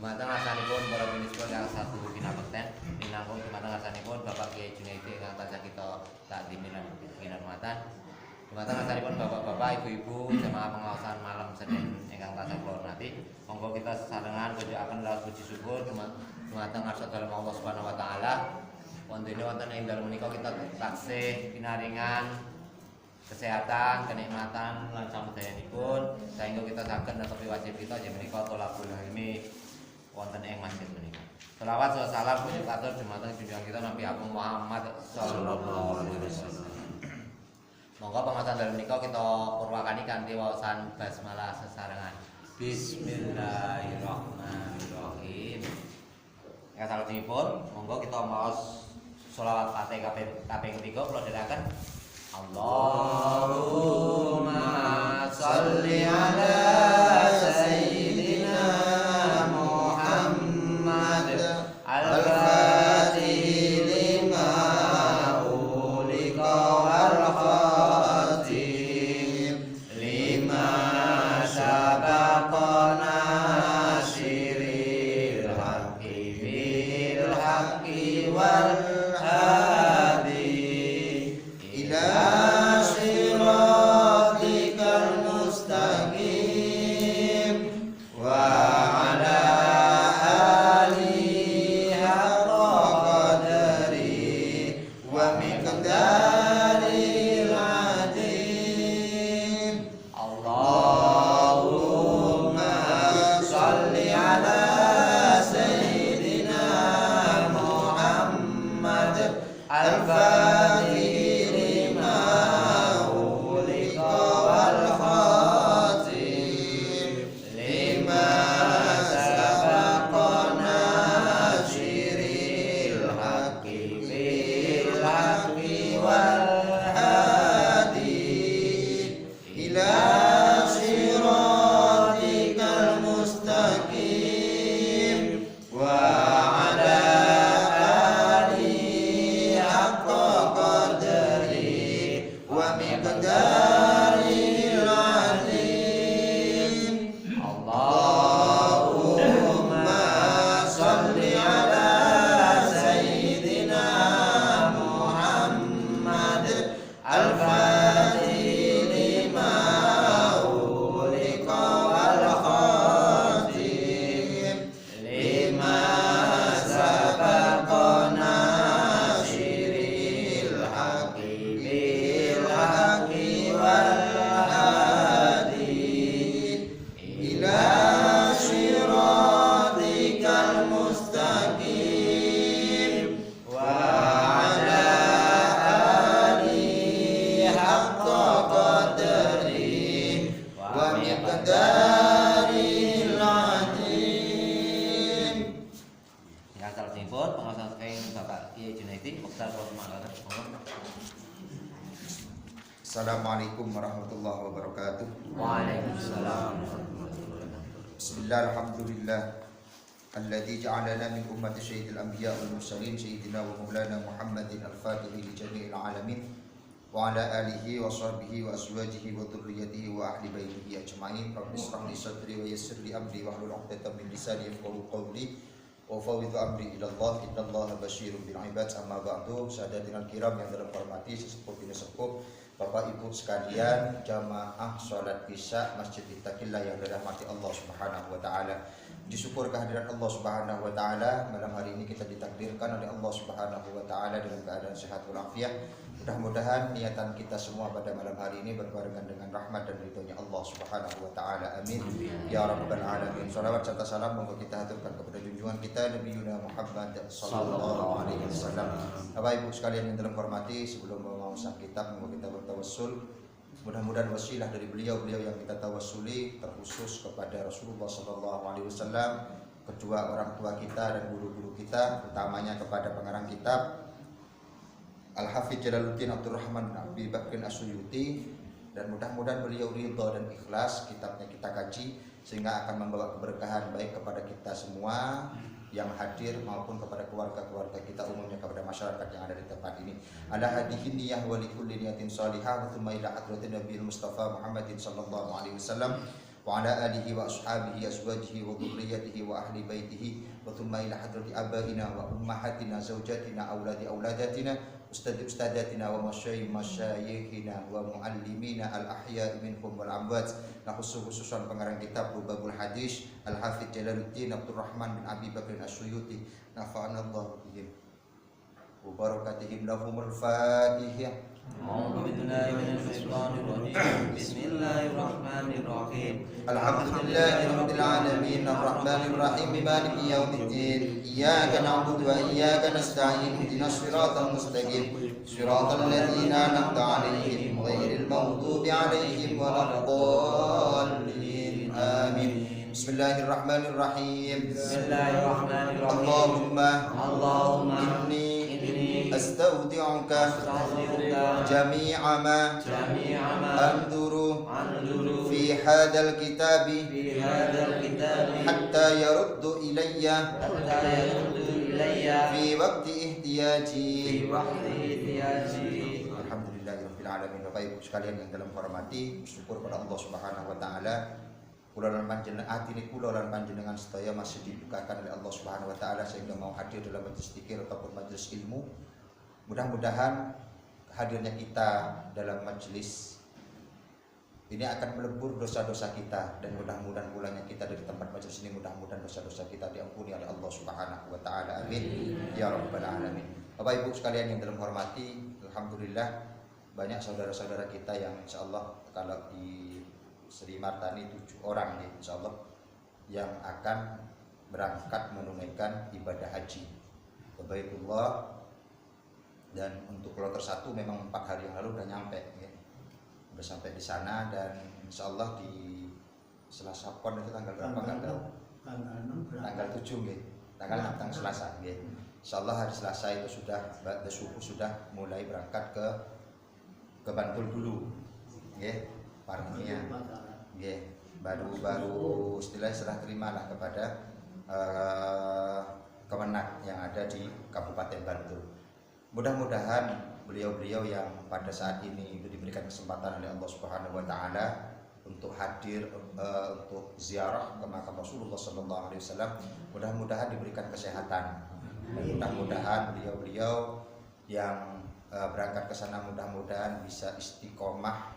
Dumateng asalipun para minister yang satu binabekten minangka dumateng asalipun Bapak Kiai Junaidi ingkang tansah kita takdimilan kinarmatan. Dumateng asalipun bapak-bapak, ibu-ibu jamaah pengawasan malam Senin ingkang tansah kula hormati. Monggo kita sesarengan kunjukaken laos puji syukur dumateng ngarsa dalem Allah Subhanahu wa taala. Wonten ing dalem menika kita taksih pinaringan kesehatan, kenikmatan lan samudayanipun sehingga kita saged netepi wajib kita yen menika tholabul ilmi wonten ing masjid menika. Selawat salam puji katur dumateng junjungan kita Nabi Muhammad sallallahu alaihi wasallam. Monggo pangaosan dalem menika kita purwakani kanthi waosan basmalah sesarengan. Bismillahirrahmanirrahim. Ya salajengipun monggo kita maos sholawat Fatihah kaping ketiga kula dherekaken. Allahumma sholli ala sayyidina Muhammad al-Fatih lima ulika wal khatim lima sabaqana nasiril haqqi bil haqqi wal Assalamualaikum warahmatullahi wabarakatuh. Waalaikumsalam warahmatullahi wabarakatuh. Bismillah, alhamdulillah alladzi ja'alana min ummati sayyidil anbiya wal mursalin sayyidina wa maulana Muhammadin al-fatih li jami'il alamin wa ala alihi wa sahbihi wa azwajihi wa dhurriyyatihi wa ahli baitihi ajma'in. Rabbi ishrah li sadri wa yassir li amri wa hlul 'uqdatam min lisani yafqahu qawli wa fawwidhu amri ila Allah innallaha basyirun bil ibad. Amma ba'du. Sadatinal kiram yang dalam hormati sesepuh bini sepuh, Bapak Ibu sekalian, jamaah sholat isya Masjid Ittaqillah yang dirahmati Allah Subhanahu wa taala. Disyukur kehadiran Allah Subhanahu wa taala, malam hari ini kita ditakdirkan oleh Allah Subhanahu wa taala dalam keadaan sehat walafiat. Mudah-mudahan niatan kita semua pada malam hari ini berbarengan dengan rahmat dan ridhonya Allah Subhanahu wa taala. Amin. Ya rabbal alamin. Shalawat serta salam moga kita haturkan kepada junjungan kita Nabi Muhammad sallallahu alaihi wasallam. Bapak Ibu sekalian yang terhormati, sebelum mengausah kitab moga kita bertawassul. Mudah-mudahan wasilah dari beliau-beliau yang kita tawassuli terkhusus kepada Rasulullah sallallahu alaihi wasallam, kedua orang tua kita dan guru-guru kita, utamanya kepada pengarang kitab Al-Hafidz Jalaluddin Abdurrahman bin Abi Bakrin As-Suyuti, dan mudah-mudahan beliau ridha dan ikhlas kitabnya kita kaji sehingga akan membawa keberkahan baik kepada kita semua yang hadir maupun kepada keluarga-keluarga kita, umumnya kepada masyarakat yang ada di tempat ini. Ala hadihin niyah wa likulli niyatin salihah wa thumma ila hadratin Nabi Mustafa Muhammadin sallallahu alaihi wasallam wa ala alihi wa ashabihi azwajihi wa dhurriyyatihi wa ahli baitihi wa thumma ila hadrati abaina wa ummahatina zawjatina auladi auladatina ustadzatina wa masyayikhina wa muallimina al ahya minhum wal amwat. Nah khususan pengarang kitab Rubabul Hadis Al Hafidz Jalaluddin Abdurrahman bin Abi Bakr As-Suyuti nafa'anallahu bihim wa barakatihim lahumul Fatihah. أعوذ بالله من الشيطان الرجيم بسم الله الرحمن الرحيم الحمد لله رب العالمين الرحمن الرحيم مالك يوم الدين إياك نعبد وإياك نستعين اهدنا الصراط المستقيم صراط الذين أنعمت عليهم غير المغضوب عليهم ولا الضالين آمين بسم الله الرحمن الرحيم بسم الله الرحمن الرحيم اللهم إني أستودعك أستودعك جميع ما جميع ما أنظر أنظر في هذا الكتاب في هذا الكتاب حتى يرد إلي حتى يرد إلي في وقت احتياجي. في وقت احتياجي. Alhamdulillahirabbil alamin. Bapak Ibu sekalian yang dalam hormati, bersyukur pada Allah Subhanahu wa taala. Kula lan panjenengan atine kula lan panjenengan sedaya masih dibukakan oleh Allah Subhanahu wa taala sehingga mau hadir dalam majelis zikir ataupun majelis ilmu. Mudah-mudahan hadirnya kita dalam majelis ini akan melebur dosa-dosa kita, dan mudah-mudahan pulangnya kita dari tempat majelis ini mudah-mudahan dosa-dosa kita diampuni oleh Allah Subhanahu wa taala. Amin ya rabbal alamin. Bapak Ibu sekalian yang dalam hormati, alhamdulillah banyak saudara-saudara kita yang insyaallah kalau di Sri Martani 7 orang nih insyaallah yang akan berangkat menunaikan ibadah haji ke Baitullah. Dan untuk kloter 1 memang 4 hari yang lalu udah nyampe ya. Udah sampai di sana, dan insyaallah di Selasa Pon itu tanggal berapa enggak tahu. Tanggal 7 nggih. Tanggal 6 tanggal Selasa nggih. Insyaallah hari Selasa itu sudah ba'da subuh sudah mulai berangkat ke Bantul dulu. Nggih, parkirnya. Nggih, baru istilahnya serah terima lah kepada Kemenak yang ada di Kabupaten Bantul. Mudah-mudahan beliau-beliau yang pada saat ini diberikan kesempatan oleh Allah Subhanahu wa taala untuk hadir untuk ziarah ke makam Rasulullah sallallahu alaihi wasallam, mudah-mudahan diberikan kesehatan. Dan mudah-mudahan beliau-beliau yang berangkat ke sana mudah-mudahan bisa istiqomah,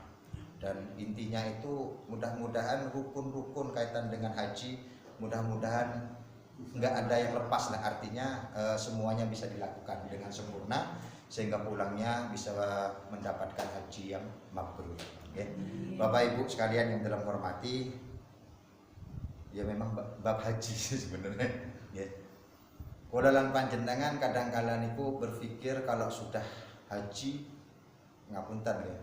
dan intinya itu mudah-mudahan rukun-rukun kaitan dengan haji mudah-mudahan nggak ada yang lepas lah, artinya semuanya bisa dilakukan dengan sempurna sehingga pulangnya bisa mendapatkan haji yang mabrur. Ya. Bapak Ibu sekalian yang dalam hormati, ya memang bab haji sebenarnya. Ya. Kula lan panjenengan kadang-kala niku berpikir kalau sudah haji ngapunten ya.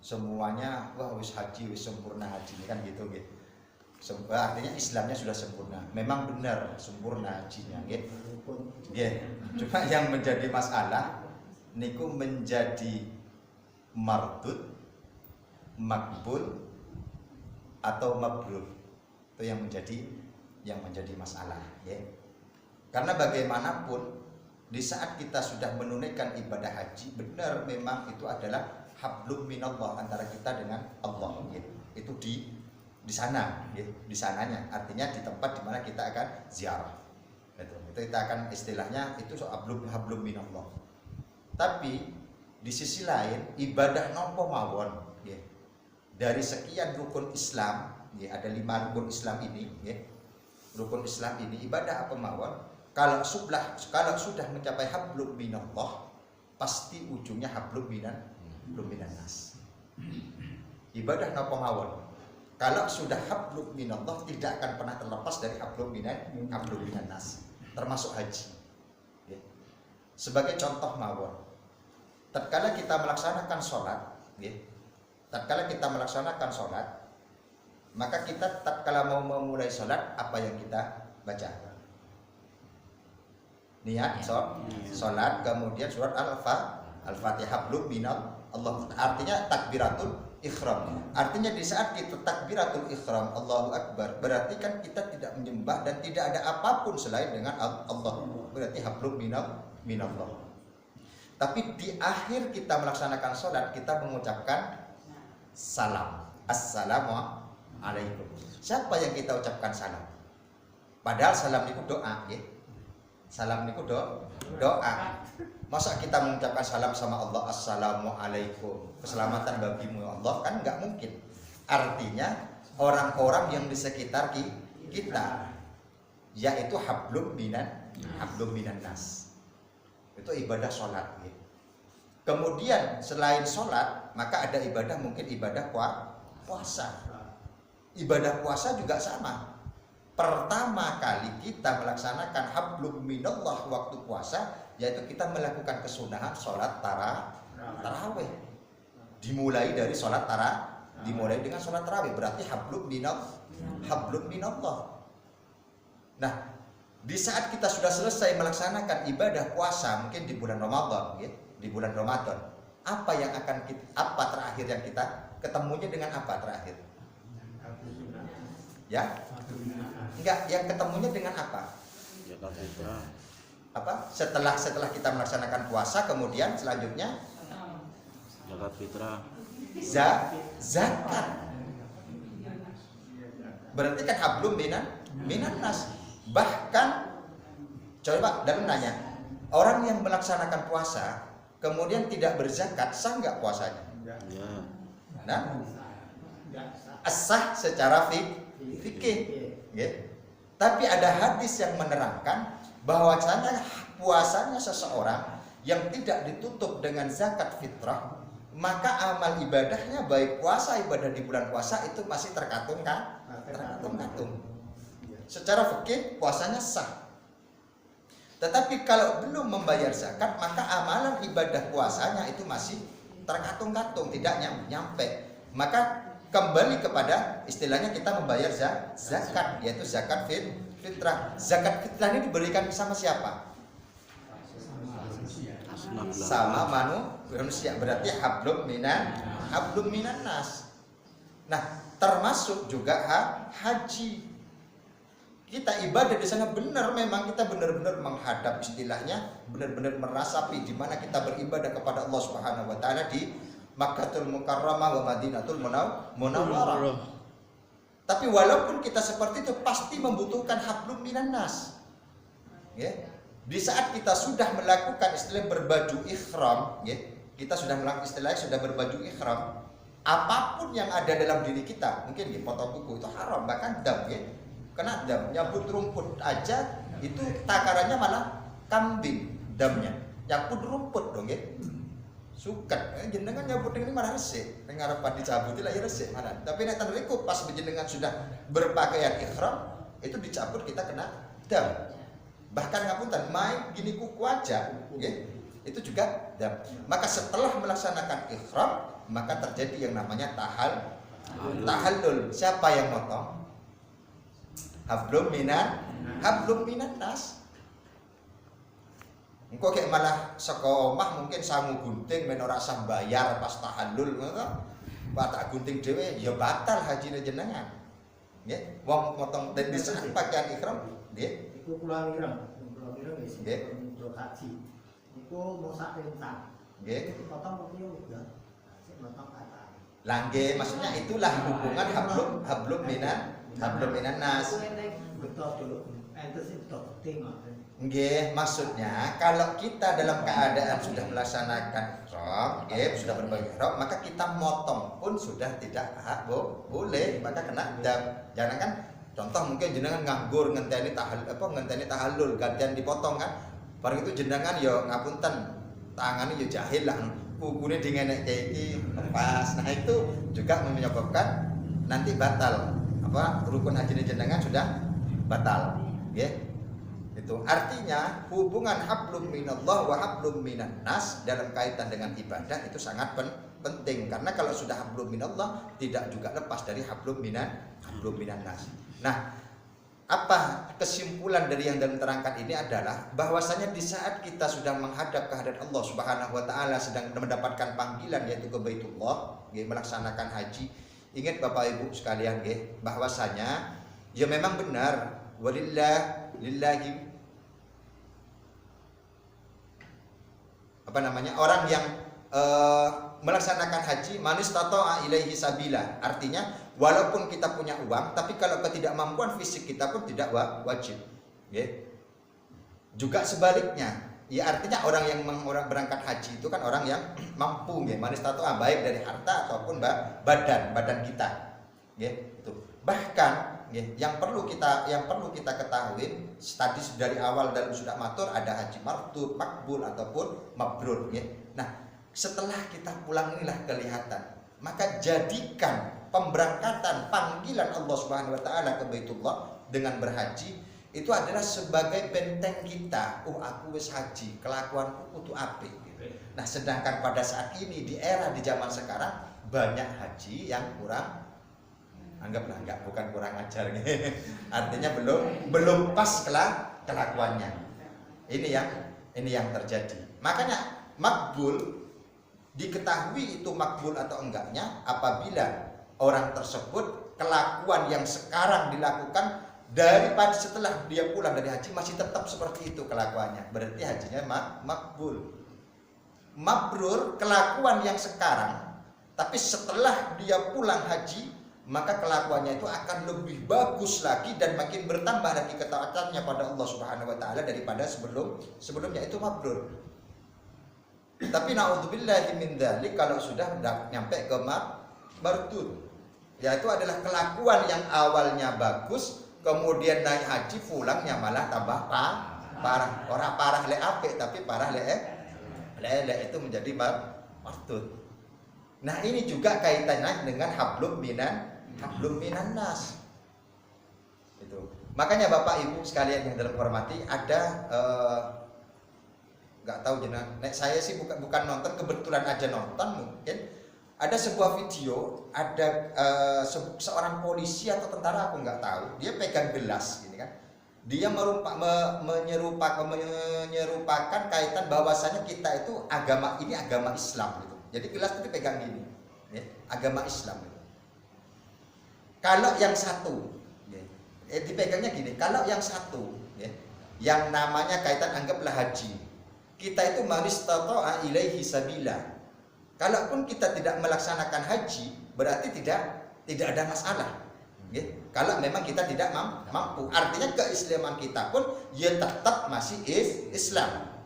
Semuanya wah wis haji wis sempurna haji kan gitu gitu. Artinya Islamnya sudah sempurna. Memang benar sempurna hajinya gitu. Yeah. Cuma yang menjadi masalah niku menjadi mardud, makbul atau mabrur. Itu yang menjadi masalah ya. Karena bagaimanapun di saat kita sudah menunaikan ibadah haji, benar memang itu adalah hablum minallah antara kita dengan Allah ya. Itu di sana ya, di sananya artinya di tempat di mana kita akan ziarah. Itu kita akan istilahnya itu hablum minallah. Tapi di sisi lain ibadah nopo mawon ya. Dari sekian rukun Islam ya, ada 5 rukun Islam ini ya. Rukun Islam ini ibadah apa mawon kalau sudah mencapai hablum minallah pasti ujungnya hablum minan nas. Ibadah nopo mawon kalau sudah hablum minallah tidak akan pernah terlepas dari hablum minan nas, termasuk haji ya. Sebagai contoh mawon, tatkala kita melaksanakan sholat ya, maka kita tatkala mau memulai sholat apa yang kita baca? Niat sholat, kemudian surat Al-Fatihah hablum minallah, artinya takbiratul ikhram. Artinya di saat kita takbiratul ikhram Allahu Akbar, berarti kan kita tidak menyembah dan tidak ada apapun selain dengan Allah. Berarti hablum minallah. Tapi di akhir kita melaksanakan sholat kita mengucapkan salam. alaikum. Siapa yang kita ucapkan salam? Padahal salam itu doa, ya. Salam itu doa. Masa kita mengucapkan salam sama Allah, assalamualaikum, keselamatan bagimu ya Allah, kan nggak mungkin. Artinya orang-orang yang di sekitar kita, yaitu hablum minan nas. Itu ibadah sholat, ya. Kemudian selain sholat, maka ada ibadah, mungkin ibadah puasa. Ibadah puasa juga sama. Pertama kali kita melaksanakan hablum minallah waktu puasa, yaitu kita melakukan kesunahan sholat tarawih. Dimulai dari sholat dimulai dengan sholat tarawih, berarti hablum minallah. Nah, di saat kita sudah selesai melaksanakan ibadah puasa, mungkin di bulan Ramadan, ya, di bulan Ramadan, apa yang akan apa terakhir yang kita ketemunya dengan apa terakhir? Ya? Enggak, yang ketemunya dengan apa? Apa? Setelah kita melaksanakan puasa, kemudian selanjutnya zakat fitrah. Zakat. Berarti kan hablum minan nas. Bahkan coba dalam nanya, orang yang melaksanakan puasa kemudian tidak berzakat, sah nggak puasanya? Ya. Nah, sah secara fikih. Ya. Tapi ada hadis yang menerangkan bahwasanya puasanya seseorang yang tidak ditutup dengan zakat fitrah, maka amal ibadahnya baik puasa, ibadah di bulan puasa itu masih terkatung. Secara fikih puasanya sah. Tetapi kalau belum membayar zakat, maka amalan ibadah puasanya itu masih terkatung-katung, tidak nyampe. Maka kembali kepada istilahnya kita membayar zakat, yaitu zakat fitrah. Zakat fitrah ini diberikan sama siapa? Sama manusia. Berarti hablum minan nas. Nah, termasuk juga haji. Kita ibadah di sana benar, memang kita benar-benar menghadap, istilahnya benar-benar merasapi di mana kita beribadah kepada Allah Subhanahu wa taala di Makkahul Mukarramah wa Madinatul Munawwarah. Tapi walaupun kita seperti itu pasti membutuhkan hablum minan nas. Ya. Di saat kita sudah melakukan istilah berbaju ihram, ya, kita sudah melakukan istilahnya sudah berbaju ihram, apapun yang ada dalam diri kita, mungkin ya, potong kuku itu haram, bahkan dam, ya. Kena dam, nyabut rumput aja itu takarannya malah kambing damnya. Nyabut rumput dong, ya. Suket, jenengan nyabut ini malah resik. Ngarapan dicabuti lah ya resik malah. Tapi nek tanriku pas jenengan sudah berpakaian ihram, itu dicabut kita kena dam. Bahkan ngapunten main gini kuku aja, ya, itu juga dam. Maka setelah melaksanakan ihram, maka terjadi yang namanya tahallul. Siapa yang motong? Hablum minan nas. Engko kayak malah saka omah mungkin sangu gunting men ora sah bayar pas tahallul ngono. Pak tak gunting dhewe ya batal hajine jenengan. Nggih, wong motong den di saat pakaian ihram, nggih. Iku kula ireng wis untuk haji. Iku mau sak rentang. Nggih. Potong kok ya. Sik potong kata. Lah nggih, maksudnya itulah hubungan hablum minan nas. Betul dulu. Ente sih betul penting. Nggih, maksudnya kalau kita dalam keadaan sudah melaksanakan ihram, nggih, sudah berbaju ihram, maka kita motong pun sudah tidak boleh, maka kena dam. Jangan kan contoh mungkin jenengan nganggur ngenteni tahallul gantian dipotong kan. Bareng itu jenengan ya ngapunten, tangane ya jahil lah. Kukune dingenekke iki lepas. Nah, itu juga menyebabkan nanti batal rukun haji jenengan sudah batal, nggih. Itu artinya hubungan hablum minallah wa hablum minan nas dalam kaitan dengan ibadah itu sangat penting, karena kalau sudah hablum minallah tidak juga lepas dari hablum minan nas. Nah, apa kesimpulan dari yang dalam terangkan ini adalah bahwasanya di saat kita sudah menghadap kehadirat Allah Subhanahu wa taala, sedang mendapatkan panggilan yaitu ke Baitullah, melaksanakan haji. Ingat Bapak Ibu sekalian, bahwasanya ya memang benar lillahi orang yang melaksanakan haji manis tato'a ilaihi sabila, artinya walaupun kita punya uang, tapi kalau ketidakmampuan fisik kita pun tidak wajib. Juga sebaliknya, ya artinya orang yang berangkat haji itu kan orang yang mampu, manis tato baik dari harta ataupun badan kita. Itu. Bahkan yang perlu kita ketahui tadi dari awal dalam sudah matur ada haji makbul ataupun mabrur. Nah, setelah kita pulang inilah kelihatan. Maka jadikan pemberangkatan panggilan Allah Subhanahu wa taala ke Baitullah dengan berhaji itu adalah sebagai benteng kita. Aku wis haji, kelakuanku kudu apik. Nah, sedangkan pada saat ini di zaman sekarang banyak haji yang kurang, anggaplah bukan kurang ajar, artinya belum pas kelakuannya. Ini yang terjadi. Makanya makbul diketahui itu makbul atau enggaknya apabila orang tersebut kelakuan yang sekarang dilakukan daripada setelah dia pulang dari haji masih tetap seperti itu kelakuannya, berarti hajinya makbul. Mabrur kelakuan yang sekarang, tapi setelah dia pulang haji maka kelakuannya itu akan lebih bagus lagi dan makin bertambah lagi ketaatannya pada Allah Subhanahu wa taala daripada sebelumnya. Itu mabrur. Tapi naudzubillahi min dzalik, kalau sudah nyampe ke mardud, yaitu adalah kelakuan yang awalnya bagus kemudian naik haji pulangnya malah tambah parah. Orang parah le apik tapi parah le itu menjadi mardud. Nah, ini juga kaitannya dengan hablum minan nas. Itu. Makanya Bapak Ibu sekalian yang dalam hormati, ada nggak tahu jenang. Saya sih bukan nonton, kebetulan aja nonton mungkin. Ada sebuah video, ada seorang polisi atau tentara, aku nggak tahu. Dia pegang gelas, gini kan. Dia menyerupakan kaitan bahwasanya kita itu agama Islam gitu. Jadi gelas itu dipegang gini, agama Islam. Gitu. Kalau yang satu, dipegangnya gini. Kalau yang satu, yang namanya kaitan anggaplah haji. Kita itu manis tata'a ilaihi sabila. Kalaupun kita tidak melaksanakan haji, berarti tidak ada masalah. Kalau memang kita tidak mampu, artinya keislaman kita pun ya tetap masih Islam.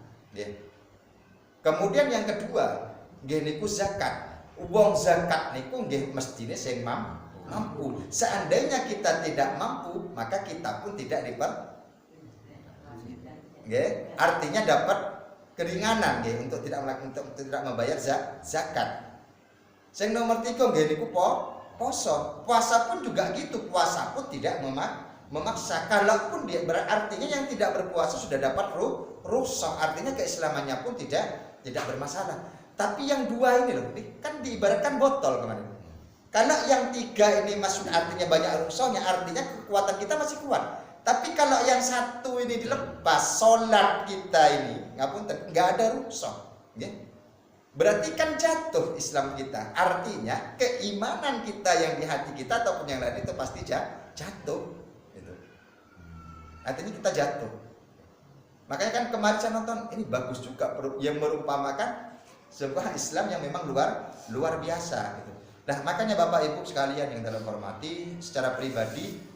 Kemudian yang kedua, niku zakat. Uang zakat niku nggih mestine sing mampu. Seandainya kita tidak mampu, maka kita pun tidak artinya dapat keringanan untuk tidak membayar zakat. Sing nomor 3 niku poso. Puasa pun juga gitu. Puasa pun tidak memaksa. Kalaupun dia berartinya yang tidak berpuasa sudah dapat rukhsah, artinya keislamannya pun tidak bermasalah. Tapi yang dua ini loh, kan diibaratkan botol kemarin. Kalau yang 3 ini maksud artinya banyak rukhsahnya, artinya kekuatan kita masih kuat. Tapi kalau yang satu ini dilepas, sholat kita ini nggak ada rukhsah, berarti kan jatuh Islam kita. Artinya keimanan kita yang di hati kita ataupun yang lain itu pasti jatuh. Gitu. Artinya kita jatuh. Makanya kan kemarin saya nonton, ini bagus juga yang merumpamakan sebuah Islam yang memang luar biasa. Gitu. Nah, makanya Bapak Ibu sekalian yang dalam hormati, secara pribadi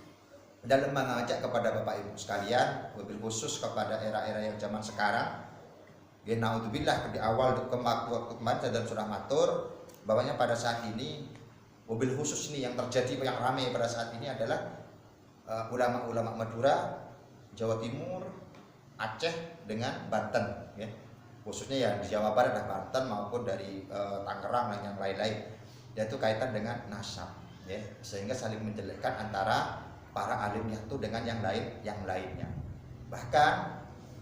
dalam mengajak kepada Bapak Ibu sekalian, wabil khusus kepada era-era yang zaman sekarang, naudzubillah, di awal waktu kemarin dalam surah matur bahwanya pada saat ini wabil khusus ini yang terjadi, yang ramai pada saat ini adalah ulama-ulama Madura, Jawa Timur, Aceh dengan Banten, khususnya ya di Jawa Barat dan Banten maupun dari Tangerang dan yang lain-lain, yaitu kaitan dengan nasab, sehingga saling menjelekkan antara para alimnya itu dengan yang lainnya. Bahkan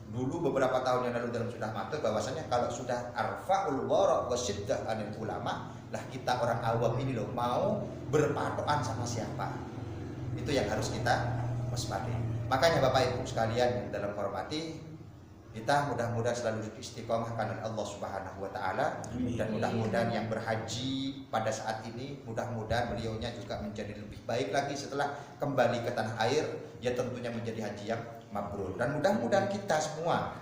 dulu beberapa tahun yang lalu dalam sudah matur bahwasanya kalau sudah arfa'ul wara' wa syiddah anil ulama, lah kita orang awam ini loh mau berpatokan sama siapa. Itu yang harus kita waspadai. Makanya Bapak Ibu sekalian yang dalam hormati, kita mudah-mudahan selalu istiqomahkan oleh Allah Subhanahu wa taala, dan mudah-mudahan yang berhaji pada saat ini mudah-mudahan beliaunya juga menjadi lebih baik lagi setelah kembali ke tanah air, ya tentunya menjadi haji yang mabrur. Dan mudah-mudahan kita semua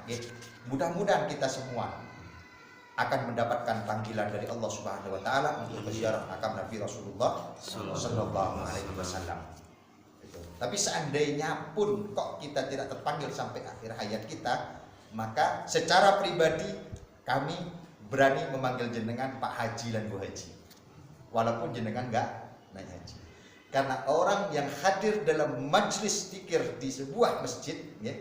akan mendapatkan panggilan dari Allah Subhanahu wa taala untuk berziarah makam Nabi Rasulullah sallallahu alaihi wasallam. Tapi seandainya pun kok kita tidak terpanggil sampai akhir hayat kita, maka secara pribadi kami berani memanggil jenengan Pak Haji dan Bu Haji, walaupun jenengan enggak naik haji. Karena orang yang hadir dalam majlis zikir di sebuah masjid, ya,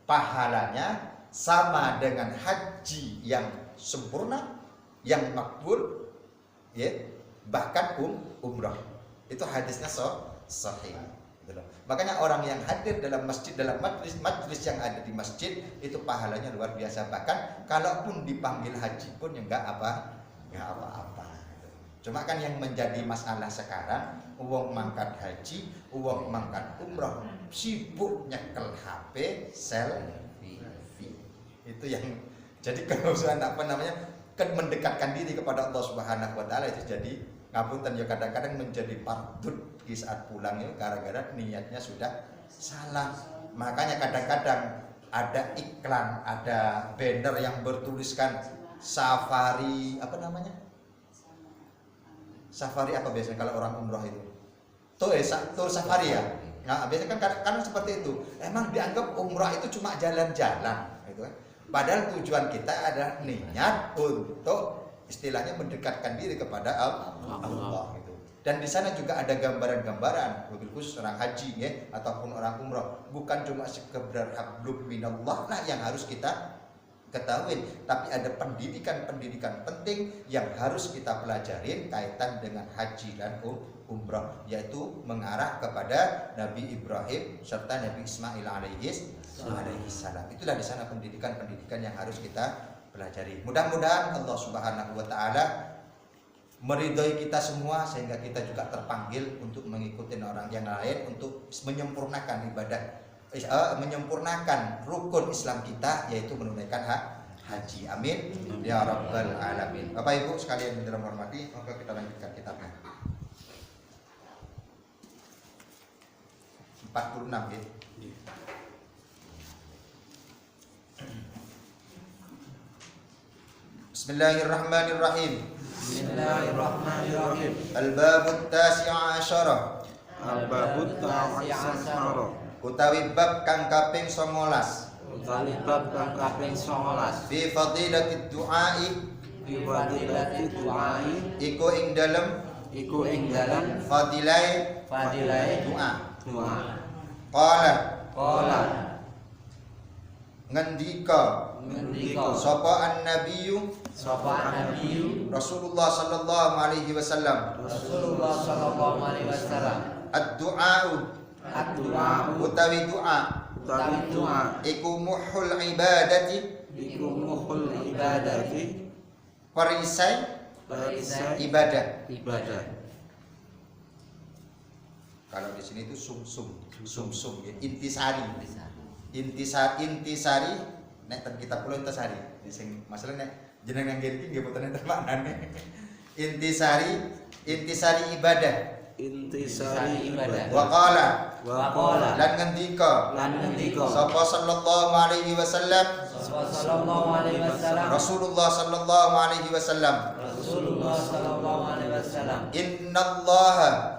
pahalanya sama dengan haji yang sempurna, yang makbul, ya, bahkan umrah. Itu hadisnya sahih. Makanya orang yang hadir dalam masjid, dalam majlis yang ada di masjid, itu pahalanya luar biasa. Bahkan kalaupun dipanggil haji pun ya enggak apa-apa. Cuma kan yang menjadi masalah sekarang, uang mangkat haji, uang mangkat umrah, sibuk nyekel HP, selfie. Itu yang jadi kalau mendekatkan diri kepada Allah Subhanahu wa taala itu jadi ngapunten ya kadang-kadang menjadi pardut di saat pulang itu gara-gara niatnya sudah salah. Makanya kadang-kadang ada iklan, ada banner yang bertuliskan safari safari apa biasanya kalau orang umroh itu? Tour safari ya. Nah, biasanya kan seperti itu. Emang dianggap umroh itu cuma jalan-jalan gitu kan. Padahal tujuan kita adalah niat untuk istilahnya mendekatkan diri kepada Allah gitu. Dan di sana juga ada gambaran-gambaran, wabil khusus orang haji ya, ataupun orang umroh, bukan cuma sekedar hablum minallah yang harus kita ketahui, tapi ada pendidikan penting yang harus kita pelajarin kaitan dengan haji dan umroh, yaitu mengarah kepada Nabi Ibrahim serta Nabi Ismail alaihi salam. Itulah di sana pendidikan yang harus kita pelajari. Mudah-mudahan Allah Subhanahu wa taala meridhoi kita semua sehingga kita juga terpanggil untuk mengikuti orang yang lain untuk menyempurnakan ibadah, menyempurnakan rukun Islam kita, yaitu menunaikan haji. Amin ya rabbal alamin. Bapak Ibu sekalian yang hormati, maka kita lanjutkan kitabnya. 46 ya. Bismillahirrahmanirrahim. Bismillahirrahmanirrahim. Al-babut tasi'a asyara. Al-babut tasi'a. Utawi bab kang kaping 19. Utawi bab kang kaping 19. Fi fadilatid du'ai. Fi fadilatid du'ai. Iku ing dalem fadilai doa. Qala ngendika sapa an-nabiyyu Rasulullah sallallahu alaihi wasallam ad-du'a utawi doa iku muhul ibadati perisai ibadah. Kalau di sini itu sum ya, intisari nek ten kitab kula intisari sing masalah nek jenengan nggih iki nggih boten enten maknane. Intisari ibadah. Wa qala lan ngendika sapa sallallahu alaihi wasallam Rasulullah sallallahu alaihi wasallam innallaha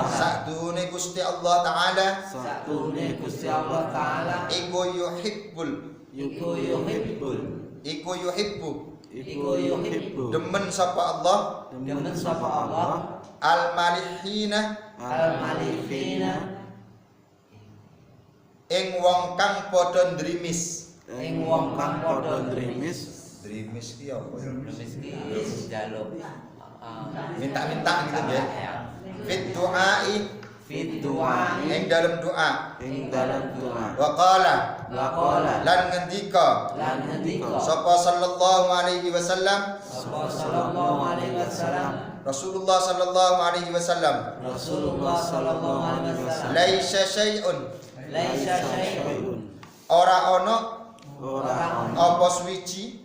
Sa'dune Gusti Allah Ta'ala iku yuhibbu demen sapa Allah al-malihina ing wong kang padha ndrimis. Ndrimis ki apa ya? Minta-minta gitu ya. Fit du'ai ing dalam doa. Wa qala lan ngendika sapa sallallahu alaihi wasallam Rasulullah sallallahu alaihi wasallam laisa syai'un ora ana apa suwiji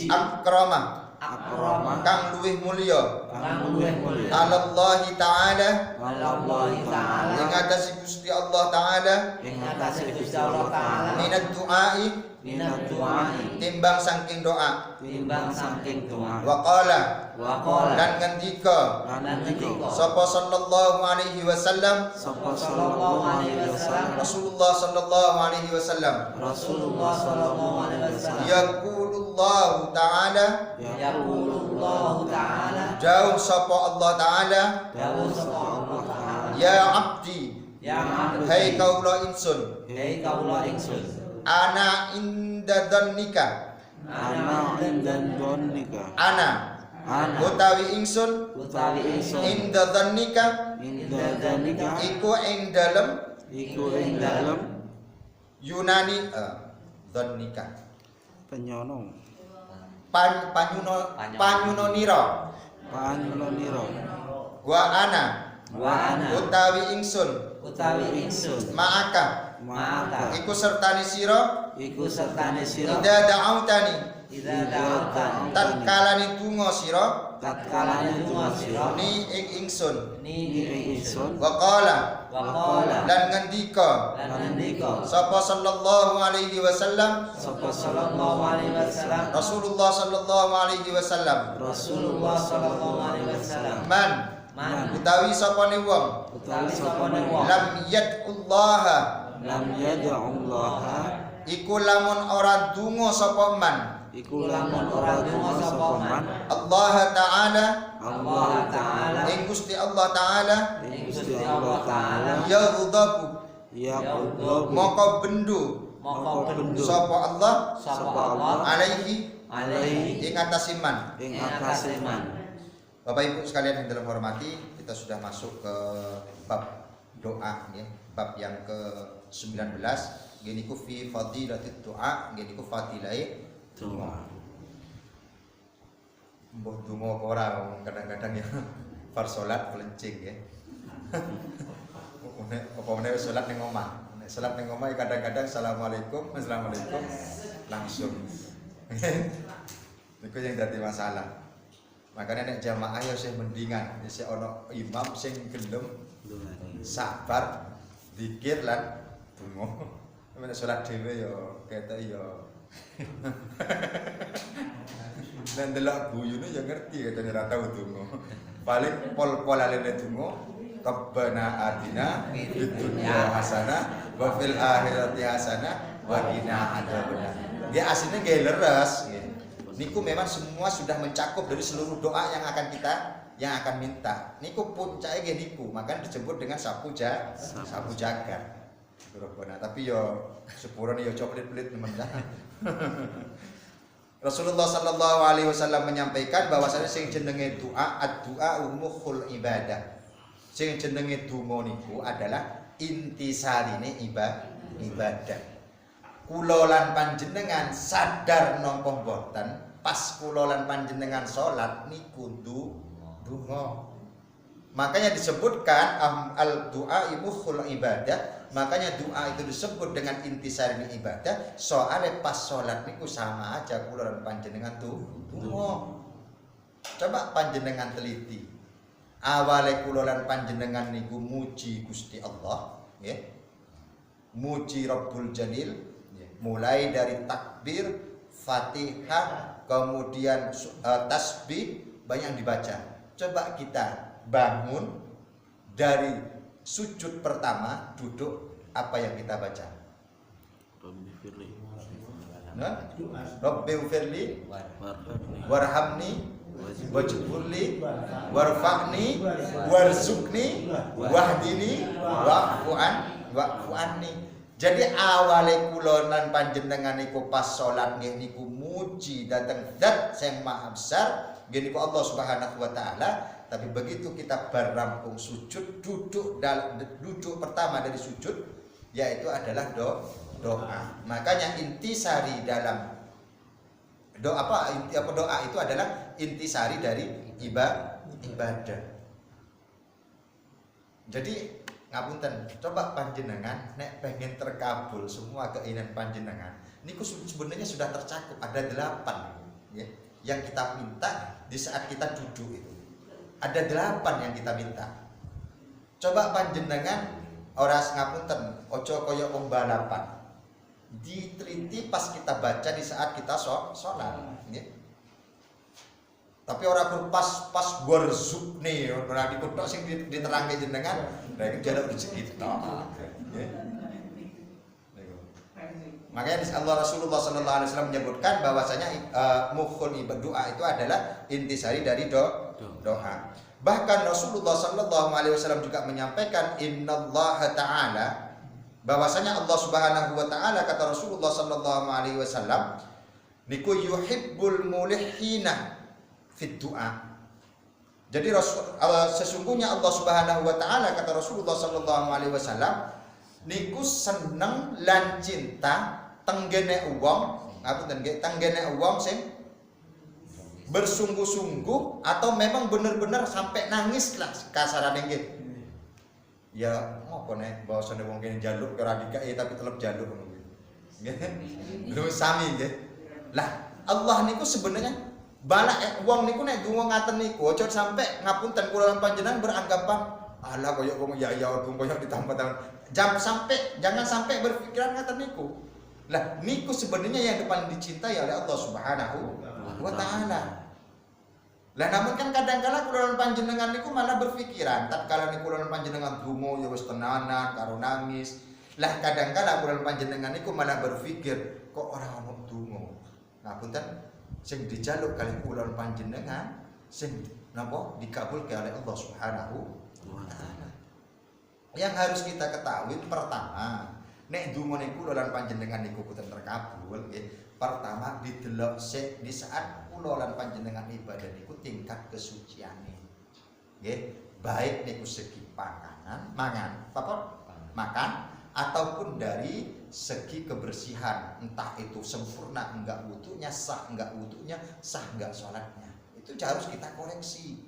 akrama akrama kang luwih mulya kang luwih mulya alallahi ta'ala Allahi ta'ala ing atase Gusti Allah taala ing atase Gusti Allah taala minad du'ai minat du'ai timbang saking doa timbang saking doa wa qala wa qala dan ngendika lan ngendika sapa sallallahu alaihi wasallam sapa sallallahu alaihi wasallam Rasulullah sallallahu alaihi wasallam Rasulullah sallallahu alaihi wasallam yaqulullahu ta'ala yaqulullahu ta'ala jauh sapa Allah taala dawuh sapa Allah taala ya abdi ya abdi hai kaula insun hei kaula ingsun ana inda dhannika ana indan donika ana ana utawi ingsun utawi ingsun inda dhannika inda donika iku ing dalem iku ing dalem Yunani dhannika penyonong panyunonira panyunonira wa ana wa ana utawi ingsun utawi ingsun ma'aka maka iku sertane sira iku sertane sira idza da'autani idza da'awta tatkalane donga sira tatkalane donga sira ni ing ingsun ni ing ingsun wa qala wa qala lan ngendika lan ngendika sapa sallallahu alaihi wasallam sapa sallallahu alaihi wasallam Rasulullah sallallahu alaihi wasallam Rasulullah sallallahu alaihi wasallam man man utawi sapane wong utawi sapane wong lam yad'ullaha lam yad'ullaha iku lamun ora donga sapa man iku lamun ora donga sapa man Allah taala Allah taala ing Gusti Allah taala ing Gusti Allah taala yaghdabu ya Allah moko bendu maka bendu sapa Allah sapa Allah alaihi alaihi ing atas iman. ing atase man Bapak Ibu sekalian yang dalam hormati, kita sudah masuk ke bab doa ya, bab yang ke-19. Gini ku fi fadilatit doa, gini ku fadilai doa mbah donga apa ora kadang-kadang ya bar salat pelencing ya. Apa meneh salat ning omah. Nek salat ning omah kadang-kadang assalamualaikum langsung. Iku yang dadi masalah. Makanya nek jamaah ya sing mendingan, sing ana imam sing gelem sabar zikir lan donga. Nek salat dhewe ya ketok ya dan delok guyune ya ngerti katanya ora tau donga. Paling pol-polane donga Rabbana atina fid dunya hasanah wa fil akhirati hasanah wa qina adzabannar. Dia aslinya nggih leres nggih. Niku memang semua sudah mencakup dari seluruh doa yang akan minta. Niku puncake nggih niku, makanya disebut dengan sapu jagat. Rabbana, tapi yo sepurane yo coplit-plit nemen. Rasulullah sallallahu alaihi wasallam menyampaikan bahwasanya sing jenenge doa, ad-du'a umukhul ibadah. Sing jenenge donga niku adalah intisarine ibadah. Kula lan panjenengan sadar napa mboten pas kula lan panjenengan salat niku donga. Makanya disebutkan al-du'a mukhul ibadah. Makanya doa itu disebut dengan intisari ibadah. Soalnya pas sholat niku sama aja kula lan panjenengan donga. Coba panjenengan teliti. Awale kula lan panjenengan niku muji Gusti Allah, ya. Muji Rabbul Jalil, ya. Mulai dari takbir, Fatihah, kemudian tasbih banyak dibaca. Coba kita bangun dari sujud pertama duduk, apa yang kita baca? Rabbi firli warhamni wajburli warfa'ni warzukni wahdini wa'fu'anni. Jadi awale kula lan panjenengan niku pas salat nggih niku muji dhateng Zat sing Maha Besar nggih niku Allah Subhanahu wa taala. Tapi begitu kita berampung sujud, duduk pertama dari sujud, yaitu adalah doa. Makanya intisari dalam doa itu adalah intisari dari ibadah. Jadi ngapunten, coba panjenengan nek pengen terkabul semua keinginan panjenengan, niku sebenarnya sudah tercakup ada 8, ya. yang kita minta di saat kita duduk itu. Ada 8 yang kita minta. Coba panjenengan ora ngapunten, ojo kaya wong balapan. Diteliti pas kita baca di saat kita sholat, nggih. Tapi orang pas warzuk nih, orang dikutuk sing diterangke jenengan, lha iku jaluk rezeki tok. Makanya Allah Rasulullah sallallahu alaihi wasallam menyebutkan bahwasanya mukhul doa itu adalah intisari dari doa. Bahkan Rasulullah sallallahu alaihi wasallam juga menyampaikan innallaha ta'ala, bahwasanya Allah Subhanahu wa taala, kata Rasulullah sallallahu alaihi wasallam, niku yuhibbul mulihina fit du'a. Jadi sesungguhnya Allah Subhanahu wa taala, kata Rasulullah sallallahu alaihi wasallam, niku seneng lan cinta tenggene wong, ngapunten nggih, tenggene wong sing bersungguh-sungguh atau memang benar-benar sampai nangis lah kasarane nggih. Ya ngopo nek bahasane wong kene njaluk ora dikai tapi tetep njaluk ngono kuwi. Nggih. Lho sami nggih. Lah Allah niku sebenarnya balak wong niku nek donga ngaten niku aja sampai ngapunten kula lan panjenengan beranggapan ala koyo wong ya koyo ditampa-tampa. Jangan sampai berpikiran ngaten niku. Lah niku sebenarnya yang paling dicintai oleh Allah Subhanahu wa taala. Lah namun kan kadang-kala kula lan panjenengan niku malah berpikiran tatkala niku kula lan panjenengan donga ya wis tenanan karo nangis. Lah kadang-kala kula lan panjenengan niku malah berpikir kok ora ono donga. Ngapunten sing dijaluk kali kula panjenengan sing napa dikabulke oleh Allah Subhanahu wa taala. Yang harus kita ketahui pertama, nek dungane kula lan panjenengan niku boten terkabul nggih. Pertama didelok sik di saat kula lan panjenengan ibadah niku tingkat kesuciane. Nggih, baik niku segi makan ataupun dari segi kebersihan, entah itu sempurna enggak wudunya, sah enggak wudunya, sah enggak sholatnya, itu harus kita koreksi.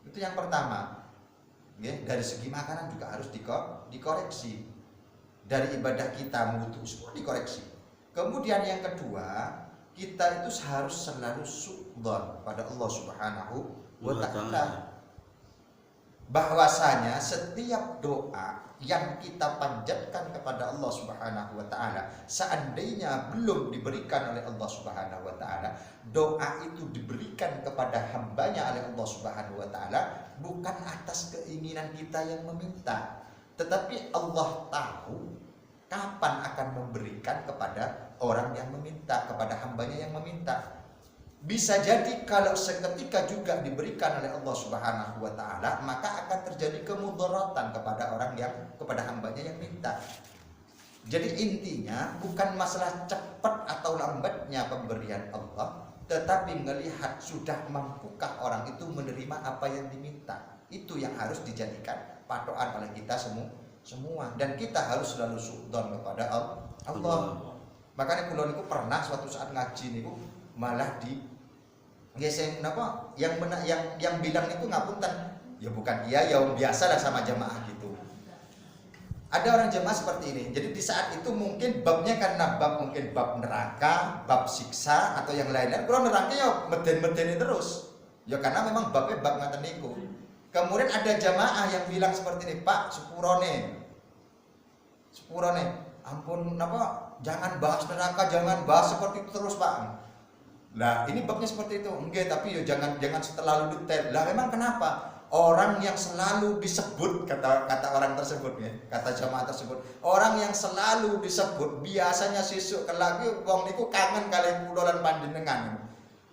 Itu yang pertama. Dari segi makanan juga harus dikoreksi. Dari ibadah kita wudu semua dikoreksi. Kemudian yang kedua, kita itu harus selalu suudzon pada Allah Subhanahu wa taala. Bahwasanya setiap doa yang kita panjatkan kepada Allah Subhanahu wa taala, seandainya belum diberikan oleh Allah Subhanahu wa taala, doa itu diberikan kepada hambanya oleh Allah Subhanahu wa taala bukan atas keinginan kita yang meminta, tetapi Allah tahu kapan akan memberikan kepada orang yang meminta, kepada hambanya yang meminta. Bisa jadi kalau seketika juga diberikan oleh Allah Subhanahu wa taala, maka akan terjadi kemudaratan kepada orang yang, kepada hambanya yang minta. Jadi intinya bukan masalah cepat atau lambatnya pemberian Allah, tetapi melihat sudah mampukah orang itu menerima apa yang diminta. Itu yang harus dijadikan patokan oleh kita semua. Dan kita harus selalu suudzon kepada Allah. Makanya kula niku pernah suatu saat ngaji niku malah di geseng napa yang bilang niku ngapunten, ya bukan ya biasa lah sama jamaah gitu. Ada orang jamaah seperti ini. Jadi di saat itu mungkin babnya karena mungkin bab neraka, bab siksa atau yang lain-lain. Kalau neraka ya meden-medeni terus. Ya karena memang babnya bab ngaten niku. Kemudian ada jamaah yang bilang seperti ini, Pak, sepurone, ampun napa, jangan bahas neraka, jangan bahas seperti itu terus, Pak. Lah ini babnya seperti itu. Enggak, tapi ya jangan terlalu detail. Lah memang kenapa? Orang yang selalu disebut, kata orang tersebut ya, kata jamaah tersebut, orang yang selalu disebut biasanya sesuk kelagi wong niku kangen kalian kula lan panjenengan.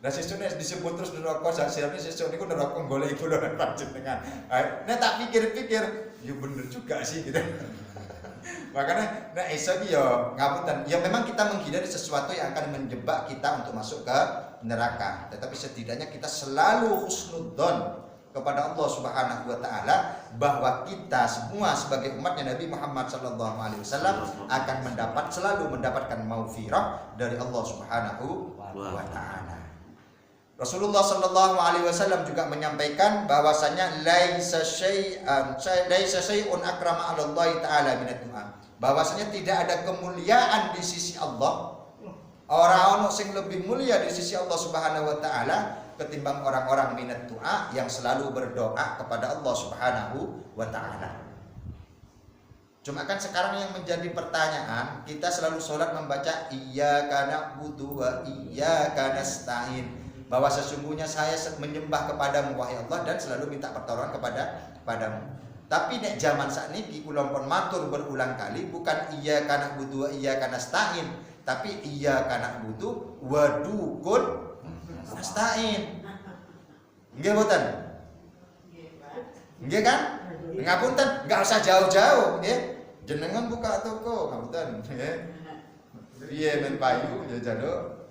Lah sesukne disebut terus neraka, sakjane sesuk niku neraka golek kula lan panjenengan. Nek tak pikir-pikir, ya bener juga sih gitu. Makanya nek esuk iki ya ngapunten, ya memang kita menghindari sesuatu yang akan menjebak kita untuk masuk ke neraka. Tetapi setidaknya kita selalu husnudzon kepada Allah Subhanahu wa taala bahwa kita semua sebagai umatnya Nabi Muhammad sallallahu alaihi wasallam akan selalu mendapatkan maghfirah dari Allah Subhanahu wa taala. Rasulullah sallallahu alaihi wasallam juga menyampaikan bahwasanya laisa syai'un akrama 'ala Allah taala min ad-du'a. Bahwasanya tidak ada kemuliaan di sisi Allah Ora ono sing lebih mulia di sisi Allah Subhanahu wa taala ketimbang orang-orang minat doa yang selalu berdoa kepada Allah Subhanahu wa taala. Cuma kan sekarang yang menjadi pertanyaan, kita selalu sholat membaca iyyaka na'budu wa iyyaka nasta'in, bahwa sesungguhnya saya menyembah kepadamu wahai Allah dan selalu minta pertolongan kepadamu. Tapi nek zaman sakniki kula pun matur berulang kali bukan iyyaka na'budu wa iyyaka nasta'in, tapi iyyaka na'budu wa dukun nasta'in. Nggih mboten? Nggih kan? Ngapunten, enggak usah jauh-jauh nggih. Jenengan buka toko, ngapunten nggih. Piye men payu ya jado.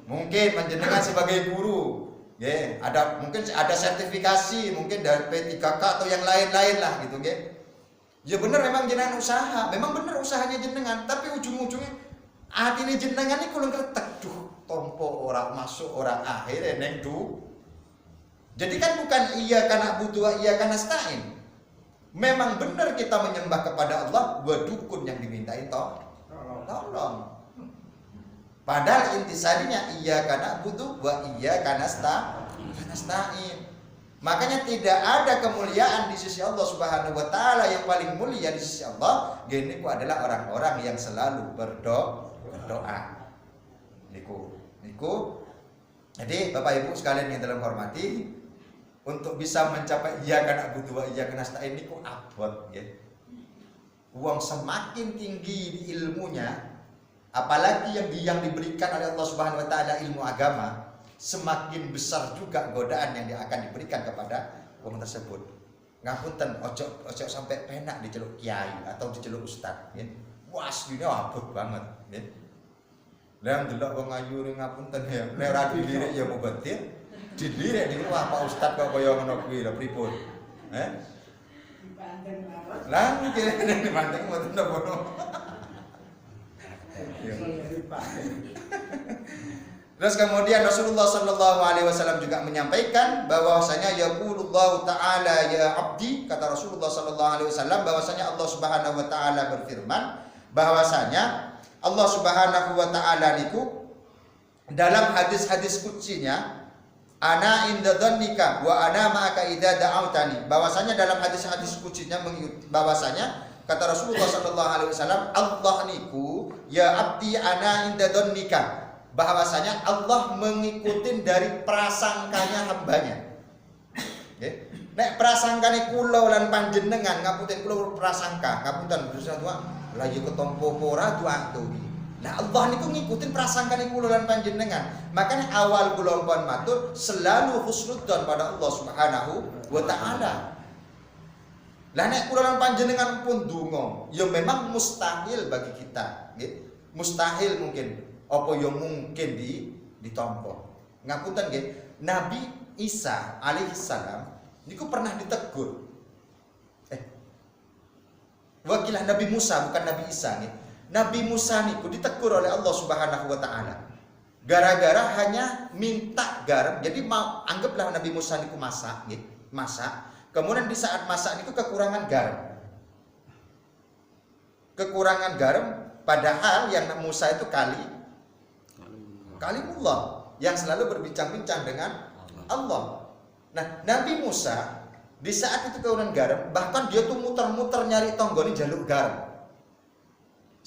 Mungkin panjenengan sebagai guru, nggih, mungkin ada sertifikasi, mungkin dari P3K atau yang lain-lain lah gitu nggih. Ya bener memang jenengan usaha, memang bener usahanya jenengan, tapi ujung-ujungnya atine jenengan iki kulo kretek, duh, tompo ora masuk ora akhir neng du. Jadi kan bukan iya karena butuh iya karena nasta'in. Memang benar kita menyembah kepada Allah, buat dukun yang dimintain tolong. Padahal intisarinya iya karena butuh wa iya karena nasta'in. Makanya tidak ada kemuliaan di sisi Allah Subhanahu wa taala. Yang paling mulia di sisi Allah gini ku adalah orang-orang yang selalu berdoa. Niku. Jadi Bapak Ibu sekalian yang dalam hormati, untuk bisa mencapai iyyaka na'budu wa iyyaka nasta'in niku abot nggih. Wong semakin tinggi di ilmunya, apalagi yang diberikan oleh Allah Subhanahu wa taala ilmu agama, semakin besar juga godaan yang akan diberikan kepada wong tersebut. Ngapunten, ojo sampai penak diceluk kiai atau diceluk ustaz nggih. Wah, asline abot banget nggih. Lah ndelok wong ayu ning ngapunten ya, nek ora dilirik ya mubatir. Dilirik niku wah Pak Ustaz kok kaya ngono kuwi lho pripun? Lah kene dibanding mboten napa. Terus kemudian Rasulullah sallallahu alaihi wasallam juga menyampaikan bahwasanya yaqulullahu taala ya abdi, kata Rasulullah sallallahu alaihi wasallam bahwasanya Allah Subhanahu wa taala berfirman bahwasanya Allah Subhanahu wa taala niku dalam hadis-hadis qudsinya ana inda dhannika wa ana ma'aka idza da'autani, bahwasanya dalam hadis-hadis qudsinya bahwasanya kata Rasulullah sallallahu alaihi wasallam Allah niku ya abdi ana inda dhannika, bahwasanya Allah mengikuti dari prasangkanya hambanya. Nggih. Nek prasangkane kula lan panjenengan ngapunten kula prasangka, ngapunten Gusti Allah, la yo ketompo ora tuantu. Nah Allah niku ngikutin prasangkane kula lan panjenengan. Makanya awal kula pun matur selalu husnudzon pada Allah Subhanahu wa taala. Lah nek kula lan panjenengan pun donga, ya memang mustahil bagi kita, nggih. Mustahil mungkin apa ya mungkin ditampa. Ngapunten nggih, Nabi Isa alaihissalam niku pernah ditegur. Wakilah Nabi Musa bukan Nabi Isa nih. Nabi Musa niku ditegur oleh Allah Subhanahu wa taala. Gara-gara hanya minta garam. Jadi mau anggaplah Nabi Musa niku masak, nggih, masak. Kemudian di saat masak niku kekurangan garam. Kekurangan garam padahal yang Musa itu kalimullah yang selalu berbincang-bincang dengan Allah. Nah, Nabi Musa di saat itu kekurangan garam, bahkan dia tuh muter-muter nyari tonggone jaluk garam.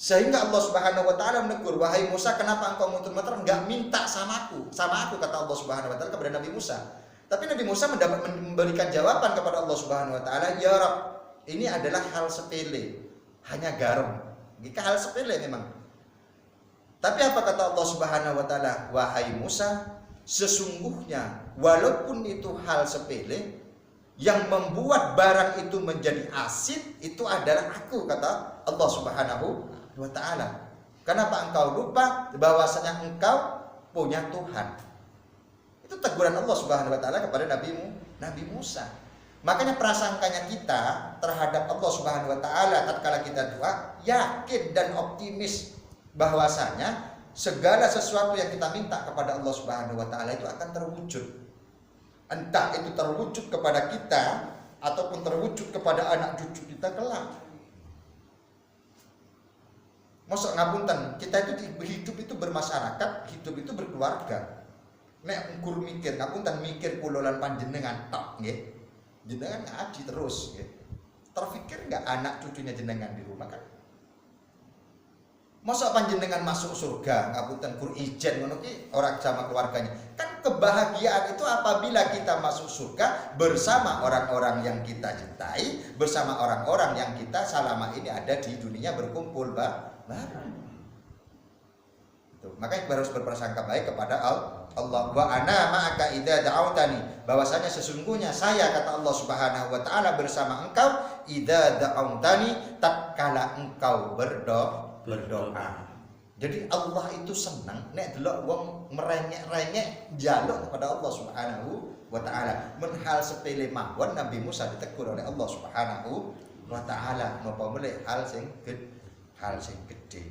Sehingga Allah Subhanahu wa taala menegur, "Wahai Musa, kenapa engkau muter-muter enggak minta sama aku?" Kata Allah Subhanahu wa taala kepada Nabi Musa. Tapi Nabi Musa memberikan jawaban kepada Allah Subhanahu wa taala, "Ya Rabb, ini adalah hal sepele, hanya garam." Jika hal sepele memang. Tapi apa kata Allah Subhanahu wa taala? "Wahai Musa, sesungguhnya walaupun itu hal sepele, yang membuat barang itu menjadi asin itu adalah aku," kata Allah Subhanahu wa ta'ala. Kenapa engkau lupa bahwasanya engkau punya Tuhan? Itu teguran Allah Subhanahu wa ta'ala kepada Nabi Musa. Makanya prasangkanya kita terhadap Allah Subhanahu wa ta'ala tatkala kita doa, yakin dan optimis bahwasanya segala sesuatu yang kita minta kepada Allah Subhanahu wa ta'ala itu akan terwujud. Entah itu terwujud kepada kita ataupun terwujud kepada anak cucu kita kelak. Mosok ngapunten, kita itu hidup itu bermasyarakat, hidup itu berkeluarga. Nek ukur mikir, ngapunten mikir kula lan panjenengan tok nggih. Jenengan ngaji terus nggih. Terfikir enggak anak cucunya jenengan di rumah kan? Mosok panjenengan masuk surga, ngapunten kur ijen ngono ki ora sama keluarganya. Kan kebahagiaan itu apabila kita masuk surga bersama orang-orang yang kita cintai, bersama orang-orang yang kita selama ini ada di dunia berkumpul, Mbak. Tuh, makanya kita harus berprasangka baik kepada Allah. Wa ana ma'aka idza da'autani, bahwasanya sesungguhnya saya, kata Allah Subhanahu wa taala, bersama engkau idza da'autani, tatkala engkau berdoa. Jadi Allah itu senang nek delok wong merengek-rengek njaluk kepada Allah Subhanahu wa taala. Men hal sepele mawon Nabi Musa ditegur oleh Allah Subhanahu wa taala, napa melih hal sing gede.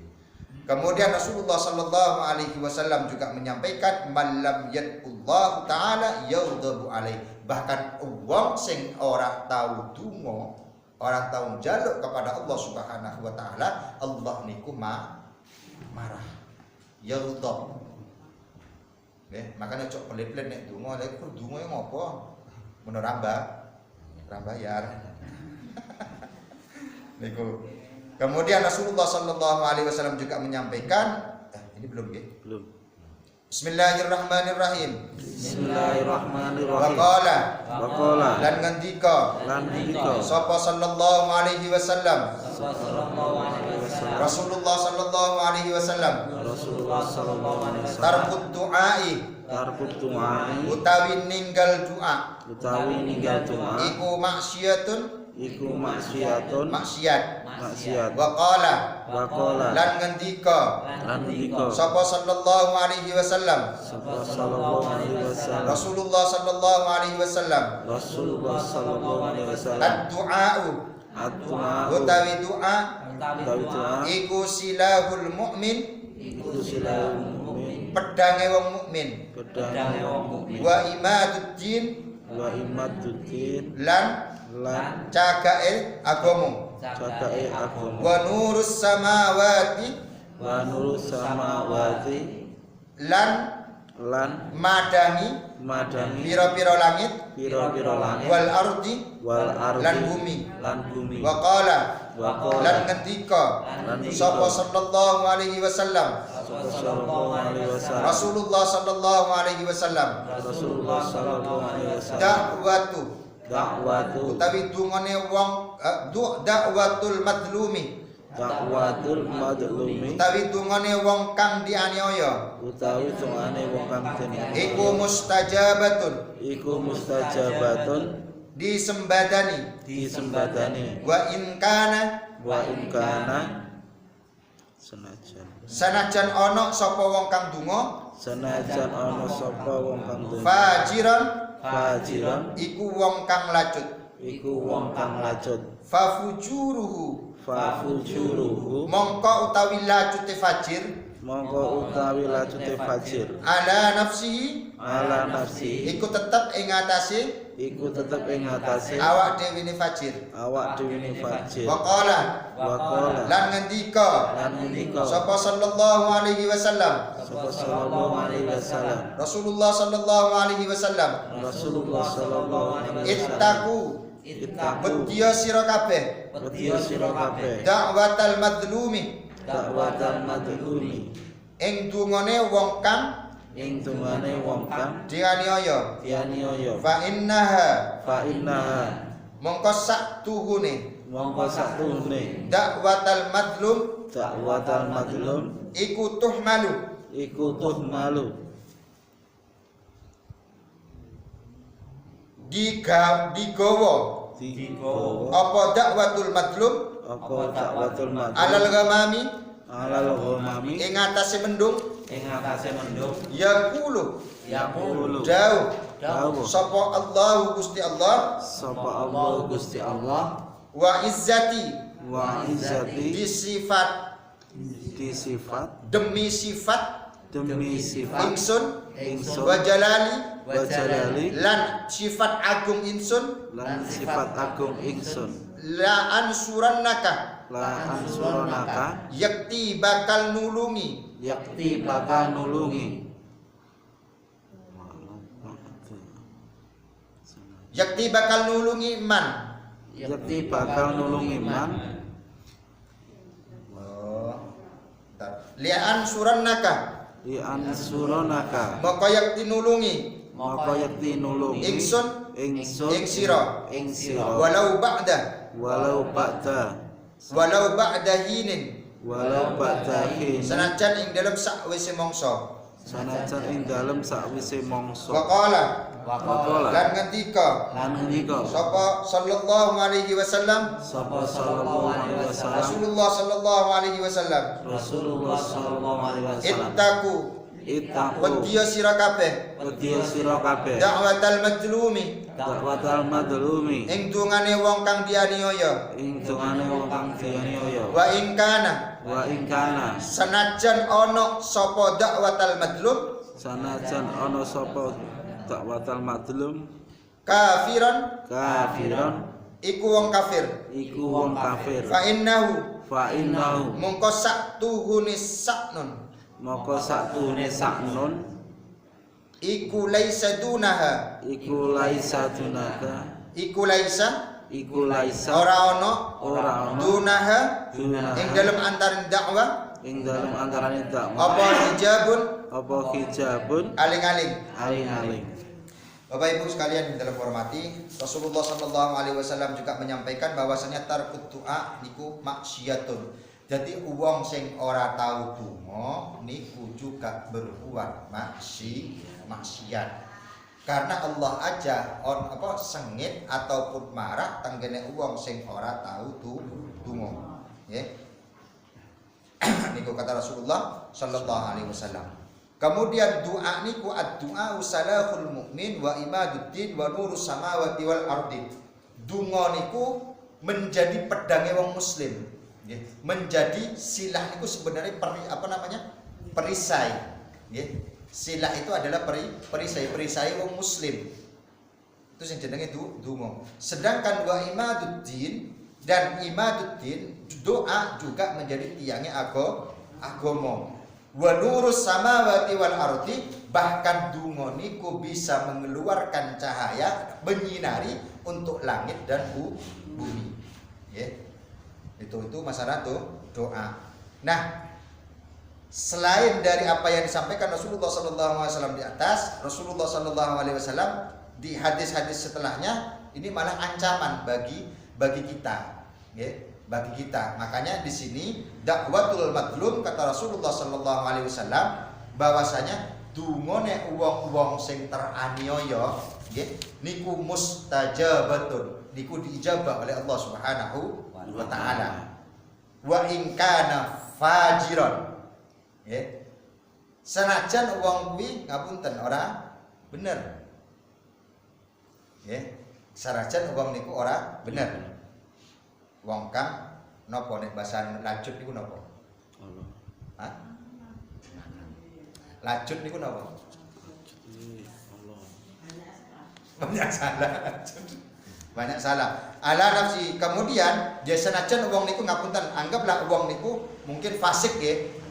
Kemudian Rasulullah sallallahu alaihi wasallam juga menyampaikan malam yadullah taala yaudhabu alaih. Bahkan wong sing ora tahu donga, ora tahu njaluk kepada Allah Subhanahu wa taala, Allah niku marah. Yaudhab. Nggih, makane cok pelit-pelit nek donga, lha iku donga ngopo? Mun ora bayar. Niku. Kemudian Rasulullah sallallahu alaihi wasallam juga menyampaikan, ini belum nggih? Belum. Bismillahirrahmanirrahim. Bismillahirrahmanirrahim. Waqala lan ngendika sapa sallallahu alaihi wasallam, Rasulullah sallallahu alaihi wasallam, tarkut du'ai utawi ninggal doa iku maksiat. Waqala lan ngendika sapa sallallahu alaihi wasallam, Rasulullah sallallahu alaihi wasallam, ad-du'a'u utawi doa iku silahul mukmin, pedange wong mukmin, wa imaduddin lan cagake agama, wa nurus samawati lan madangi pira-pira langit, wal ardi lan bumi. Wa qala lan ngendika sapa sallallahu alaihi wasallam, Rasulullah sallallahu alaihi wasallam, dakwatu utawi dungane wong, dakwatul madlumi utawi dungane wong kang dianiaya, iku mustajabatun disembadani, wa in kana sanajan ana sapa wong kang donga, fajiran iku wong kang lacut, fafujuruhu mongko utawi lacute fajir, ala nafsihi iku tetep ing atase awak dhewe ne fajir. Waqala lan ngendika sapa sallallahu alaihi wasallam, Rasulullah sallallahu alaihi wasallam, ittaqu bedya sira kabeh dakwatal madlumi ing dungane wong kang dianiaya, fa innaha mongko sak tuhune dakwatal madlum iku tuhmalu digawa apa dakwatul madlum alal ghamami ing atase mendung, yaqulu jauh sapa Allah Gusti Allah, wa izzati disifat demi sifat ingsun, wa jalali lan sifat agung ingsun, la ansurannaka la ansuronaka yakti bakal nulungi yakti bakal nulungi yakti bakal nulungi man yakti bakal nulungi man li'an surannaka di ansuronaka maka yakti nulungi maka yakti nulungi ingsun ingsun ing sira ing sira walau ba'da walau ba'da hinin walau ba'da hin sanajan ing dalam sakwise mangsa sanajan ing dalem sakwise mangsa waqala waqala lan ngendika lan ngendika sapa sallallahu alaihi wasallam sapa sallallahu alaihi wasallam Rasulullah sallallahu alaihi wasallam Rasulullah sallallahu alaihi wasallam ittaku itaku wedya sira kabeh wedya sira kabeh da'watal madlumi dakwatal madlumi ing dungane wong kang dianiaya ing dungane wong kang dianiaya wa ing kana wa ing kana sanajan ana sapa da'watal madlum sanajan ana sapa dakwatal madlum kafiran iku wong kafir iku wong kafir fa innahu mongko saktuhune saknun maka saktuhune saknun iku laisa dunaha iku laisa dunaka iku laisa ora ana ana dunaha dunaha ing dalem antaring dakwah ing dalem antarané dakwah apa hijabun aling-aling. aling-aling. Bapak Ibu sekalian yang dalam hormati, Rasulullah sallallahu alaihi wasallam juga menyampaikan bahwasanya tarkut doa niku maksiatun. Jadi uang sing ora tahu donga niku juga berbuat maksiat. Karena Allah aja sengit ataupun marah tenggene uang sing ora tahu donga. Nggih. Niku kata Rasulullah sallallahu alaihi wasallam. Kemudian doa niku ad-du'a salahul mukmin wa imaduddin wa nurus samawati wal ardi. Donga niku menjadi pedange wong muslim. Menjadi silah niku sebenarnya perisai. Silah itu adalah perisai wong muslim. Itu sing jenenge donga. Sedangkan wa imaduddin dan imaduddin doa juga menjadi tiangnya agama. Wa nurus samawati wal ardi, bahkan donga niku bisa mengeluarkan cahaya menyinari untuk langit dan bumi. Itu masalah doa. Nah, selain dari apa yang disampaikan Rasulullah sallallahu alaihi wasallam di atas, Rasulullah sallallahu alaihi wasallam di hadis-hadis setelahnya ini malah ancaman bagi kita, bagi kita. Makanya di sini dakwatul madlum kata Rasulullah sallallahu alaihi wasallam bahwasanya dungone wong-wong sing teraniaya niku mustajabatun, niku diijabah oleh Allah Subhanahu wa taala. Wa in kana fajiran. Senajan wong kuwi ngapunten ora bener. Senajan wong niku ora bener. Wong kang napa nek basa lanjut niku napa? Hah? Lanjut niku napa? Banyak salah. Ala nafsi. Kemudian dia senajan wong niku ngapunten, anggaplah wong niku mungkin fasik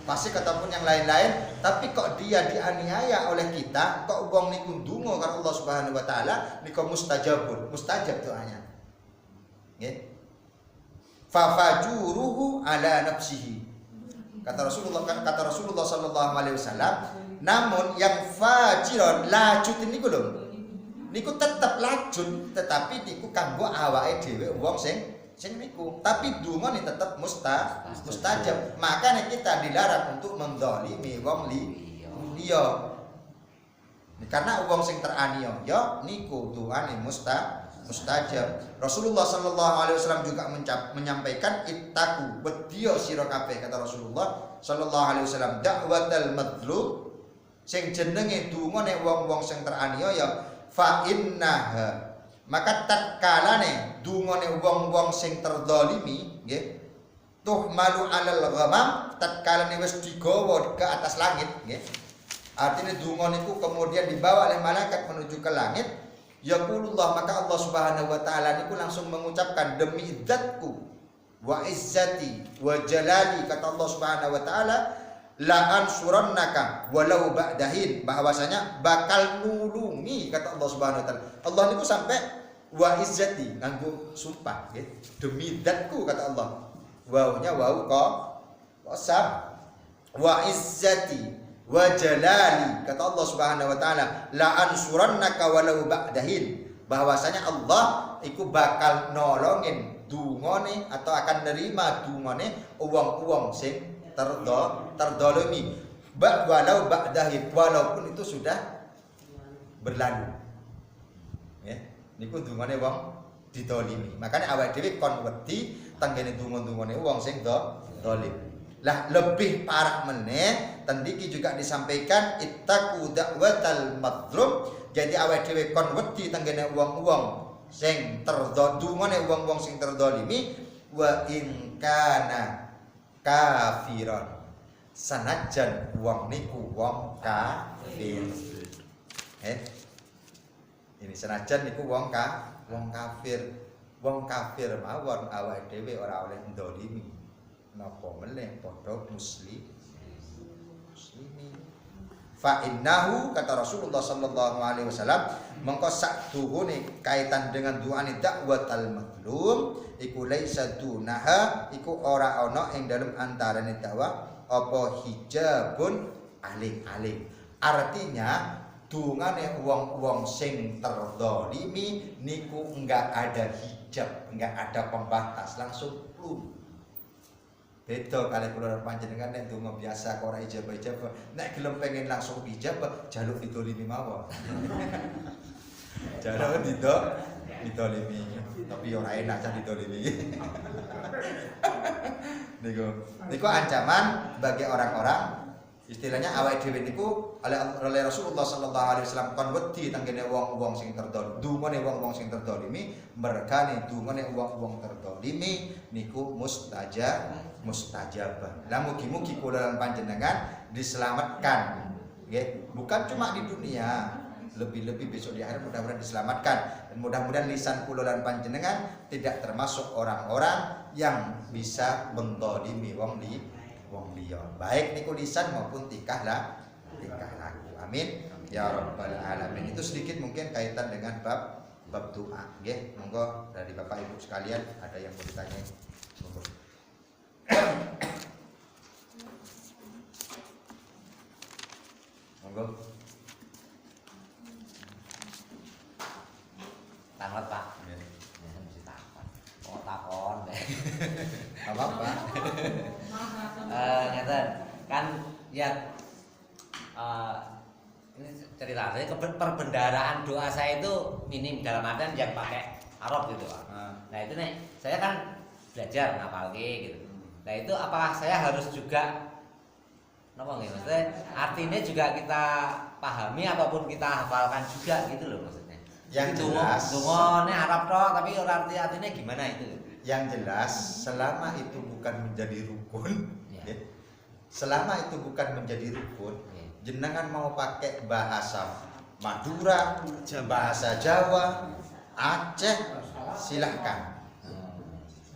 fasik ataupun yang lain-lain, tapi kok dia dianiaya oleh kita, kok wong niku ndonga karo Allah Subhanahu wa taala niku mustajab doanya. Fa fajuruhu ala nafsihi. Kata Rasulullah sallallahu alaihi wasallam, namun yang fajiron lajut niku lho. Niku tetap lajun, tetapi niku kanggo awake dhewe wong sing niku. Tapi donga ni tetap mustajab. Makanya kita dilarang untuk mendolimi wong liya. Karena wong sing teraniaya niku doane mustajab. Rasulullah sallallahu alaihi wasallam juga menyampaikan ittaku wedya sira kabeh, kata Rasulullah sallallahu alaihi wasallam, dakwatal madlum sing jenenge dungane wong-wong sing teraniaya fa innaha, maka tatkalane dungane wong-wong sing terdolimi nggih tuhmalu alal ghamam, tatkalane wis digawa ke atas langit nggih, artinya donga niku kemudian dibawa oleh malaikat menuju ke langit. Yaqulullah, maka Allah Subhanahu wa taala niku langsung mengucapkan, demi zatku wa izzati wa jalali, kata Allah Subhanahu wa taala, la ansurannaka walau ba'dahin, bahwasanya bakal nulungi, kata Allah Subhanahu wa taala. Allah niku sampai wa izzati nganggo sumpah nggih, demi zatku, kata Allah. Wawunya wau qasam. Wa izzati wa jalali, kata Allah Subhanahu wa taala, la ansurannaka walau ba'dahin, bahwasanya Allah iku bakal nolongin dungane atau akan nerima dungane wong-wong sing terdolimi walau ba'dahin, walaupun itu sudah berlalu. Ya, niku dungane wong didolimi. Makanya awake dhewe kon wedi tenggene dungo-dungone wong sing dolim. Lah lebih parah meneh tandiki juga disampaikan ittaqu da'watal madlum. Jadi awake dhewe kon wedi tenggene wong-wong sing terdolimi, wong-wong sing terdolimi, wa in kana kafiron, sanajan wong niku wong kafir. Ini senajan niku wong kafir. Wong kafir mawon awake dhewe ora oleh ndolimi. Napa meneh padha muslimi. Fa innahu, kata Rasulullah sallallahu alaihi wasallam, mengko sak duhune kaitan dengan du'ane dakwatal mazlum iku laisa dunaha, iku ora ana ing dalem antarane dakwah apa hijabun aling-aling. Artinya dungane wong-wong sing terdolimi niku enggak ada hijab, enggak ada pembatas, langsung plum. Beda kali kula panjenengan nek donga biasa kok ora ijab-ijab, nek gelem pengen langsung ijab jaluk didolimi mawon. Jaluk didolimi, tapi ora enak cah didolimi. Niku ancaman bagi orang-orang, istilahnya awake dhewe niku oleh Rasulullah sallallahu alaihi wasallam kon wedi tenggene wong-wong sing terdolimi, dungane wong-wong sing terdolimi, mergane dungane wong-wong terdolimi niku mustajabah. Lah mugi-mugi kula lan panjenengan diselamatkan, nggih. Bukan cuma di dunia, lebih-lebih besok di akhirat mudah-mudahan diselamatkan. Dan mudah-mudahan lisan kula lan panjenengan tidak termasuk orang-orang yang bisa mendolimi wong liya, baik niku lisan maupun tingkah laku. Amin ya rabbal alamin. Itu sedikit mungkin kaitan dengan bab doa, nggih. Monggo dari Bapak Ibu sekalian ada yang mau ditanya. Monggo. Monggo. Tangot Pak. Ya, mesti takon. Oh takon deh. Apa-apa. Ngeten kan ya ini cerita saya perbendaharaan doa saya itu minim dalam artian yang pakai Arab gitu Pak. Nah itu nih saya kan belajar ngapalke gitu. Nah itu apakah saya harus juga napa nggih maksudnya artinya juga kita pahami ataupun kita hafalkan juga gitu loh maksudnya. Yang jelas dungane Arab toh tapi ora artinya gimana itu. Yang jelas selama itu bukan menjadi rukun, ya. Selama itu bukan menjadi rukun, jenengan mau pakai bahasa Madura, bahasa Jawa, Aceh, silahkan.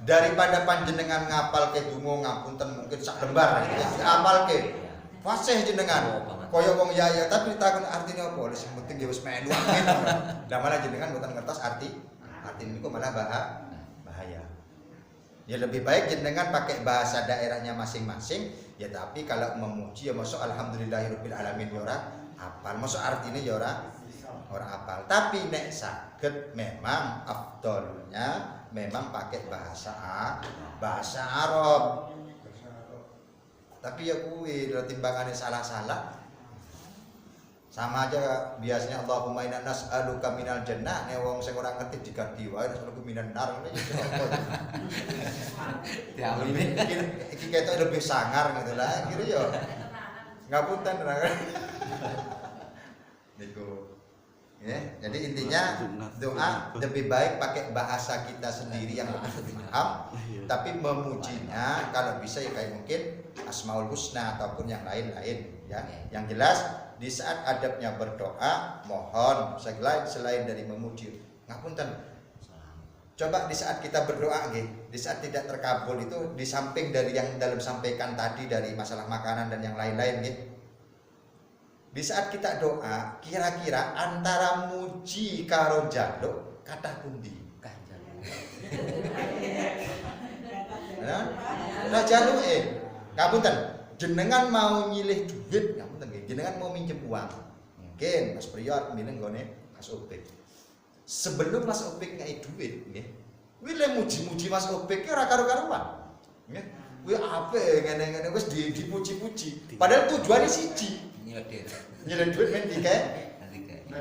Daripada panjenengan ngapal ke dungo ngapunten mungkin sak lembar, ngapal ke fasih jenengan. Koyo wong ya tapi takon artinya apa? Wis penting ya wis melu amin. Lah malah jenengan mboten ngertos arti niku malah bahaya. Ya lebih baik jenengan pakai bahasa daerahnya masing-masing. Ya tapi kalau memuji ya masuk alhamdulillahirabbil alamin ya ora apal. Masuk artinya ya ora apal. Tapi nek saged memang afdolnya memang pakai bahasa Arab. Tapi ya kuwi timbangane salah-salah. Sama aja biasanya Allahumma inna nas'aluka minal jannah, nek wong sing ora ngerti diganti wae nas'aluka minan nar ngene iki apa. Ya iki ketok lebih sangar gitu lah kira yo. Ngapunten niku. Ya, jadi intinya doa lebih baik pakai bahasa kita sendiri yang lebih paham, tapi memujinya kalau bisa ya kayak mungkin Asmaul Husna ataupun yang lain-lain ya. Yang jelas di saat adabnya berdoa, mohon selain dari memuji, ngapunten. Coba di saat kita berdoa nggih, di saat tidak terkabul itu di samping dari yang dalam sampaikan tadi dari masalah makanan dan yang lain-lain nggih. Di saat kita doa, kira-kira antara muji karo njaluk kathah pundi? Kanjeng. Nah, jaluke. Ngapunten, jenengan mau nyilih duit, ngapunten nggih. Jenengan mau minjem uang. Mungkin Mas Priyo mineng gone Mas Opik. Sebelum Mas Opik ngai duit nggih. Kuwi le muji-muji Mas Opik ki ora karo-karuan. Nggih. Kuwi ape ngene-ngene wis dipuji-puji. Padahal tujuannya siji. Nyedit. Nyilih duit men dikae. Nanti kayak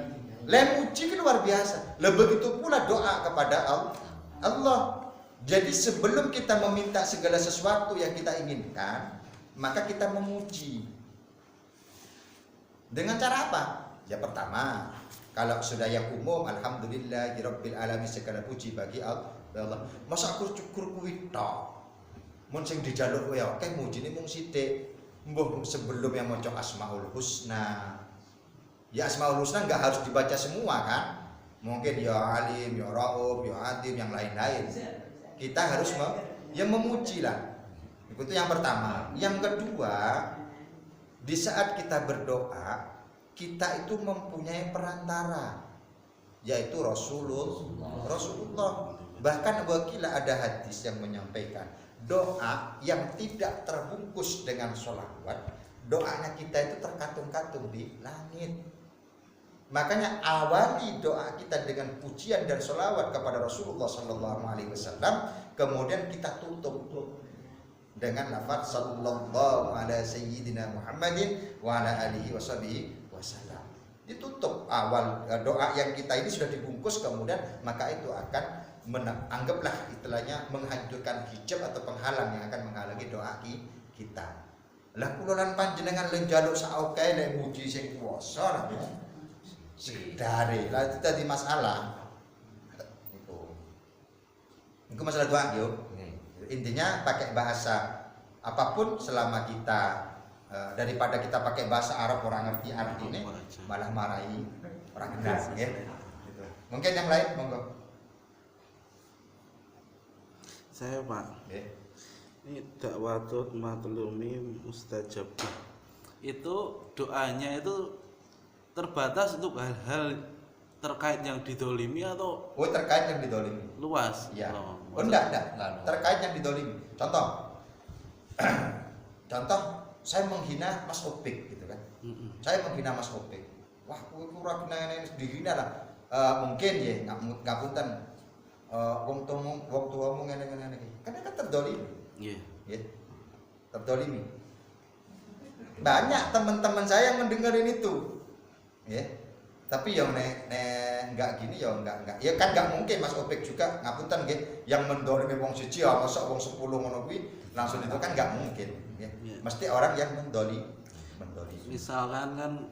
Le muji ki luar biasa. Lah begitu pula doa kepada Allah. Jadi sebelum kita meminta segala sesuatu yang kita inginkan, maka kita memuji. Dengan cara apa? Ya pertama, kalau sudah yang umum, alhamdulillahirabbil alamin, segala puji bagi Allah. Masa aku syukur kuwi tok. Mun sing dijaluk kowe akeh mujine mung sithik. Mbah sebelum yang maca Asmaul Husna. Ya Asmaul Husna enggak harus dibaca semua kan? Mungkin ya Alim, ya Rauf, ya Atim, yang lain-lain. Kita harus memuji lah. Itu yang pertama. Yang kedua, di saat kita berdoa, kita itu mempunyai perantara, yaitu Rasulullah. Bahkan wakilah ada hadis yang menyampaikan doa yang tidak terbungkus dengan sholawat, doanya kita itu terkatung-katung di langit. Makanya awali doa kita dengan pujian dan sholawat kepada Rasulullah SAW, kemudian kita tutup dengan lafaz sallallahu ala sayyidina Muhammadin wa ala alihi wasallam. Ditutup awal doa yang kita ini sudah dibungkus, kemudian maka itu akan anggaplah istilahnya menghancurkan hijab atau penghalang yang akan menghalangi doa kita. Lah kula lan panjenengan len njaluk saokae nek muji sing kuwasa lah. Sekedare lah itu tadi masalah. Itu masalah doa yo. Intinya pakai bahasa apapun selama kita daripada kita pakai bahasa Arab orang ngerti artinya malah marahi orang kenal ya. Gitu. Mungkin yang lain monggo. Saya Pak. Ini dakwatut matlumi mustajab. Itu doanya itu terbatas untuk hal-hal terkait yang didolimi atau terkait yang didolimi luas? Ya. Oh, Enggak. Enggak. Terkait yang didolimi. Contoh, saya menghina Mas Opik gitu kan. Saya menghina Mas Opik. Wah, kowe ora kena dihina lah. Mungkin ya ngapunten. Wong tuamu ngene-ngene iki. Kan terdolimi. Iya. Yeah. Terdolimi. Banyak teman-teman saya yang mendengarin itu. Ya. Tapi yang enggak gini ya enggak. Ya kan enggak mungkin Mas Opik juga ngapunten nggih yang mendolimi wong siji ya masa wong 10 ngono kuwi langsung itu kan enggak mungkin ya. Mesti orang yang mendolimi. Misalkan kan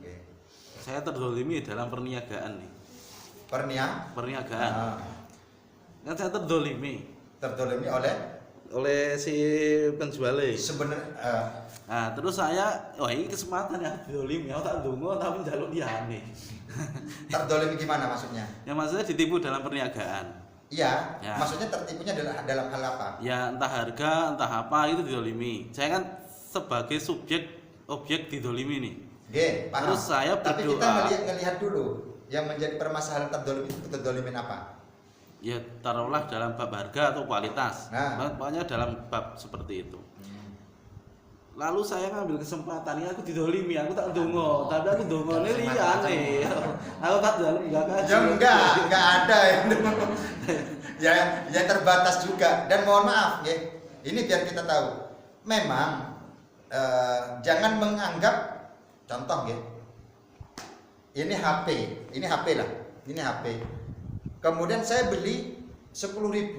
saya terdolimi dalam perniagaan nih. Perniagaan. Kan saya terdolimi oleh si penjualnya. Sebenarnya nah terus saya, wah ini kesempatan ya didolimi, aku tak ndonga tapi njaluk liyane. Terdolimi gimana maksudnya? Ya maksudnya ditipu dalam perniagaan. Iya, ya. Maksudnya tertipunya dalam hal apa? Ya entah harga, entah apa itu didolimi. Saya kan sebagai objek didolimi nih. Paham. Terus saya berdoa. Tapi kita ngelihat dulu yang menjadi permasalahan terdolimin apa? Ya taruhlah dalam bab harga atau kualitas. Nah. Pokoknya dalam bab seperti itu. Lalu saya ngambil kesempatan ini, aku didolimi, aku tak ndonga, tapi aku ndongane liyane. Aku tak dalam enggak kaji. Ya enggak ada ya. Ya terbatas juga. Dan mohon maaf ya. Ini biar kita tahu. Memang jangan menganggap contoh ya. Ini HP lah. Ini HP. Kemudian saya beli 10.000.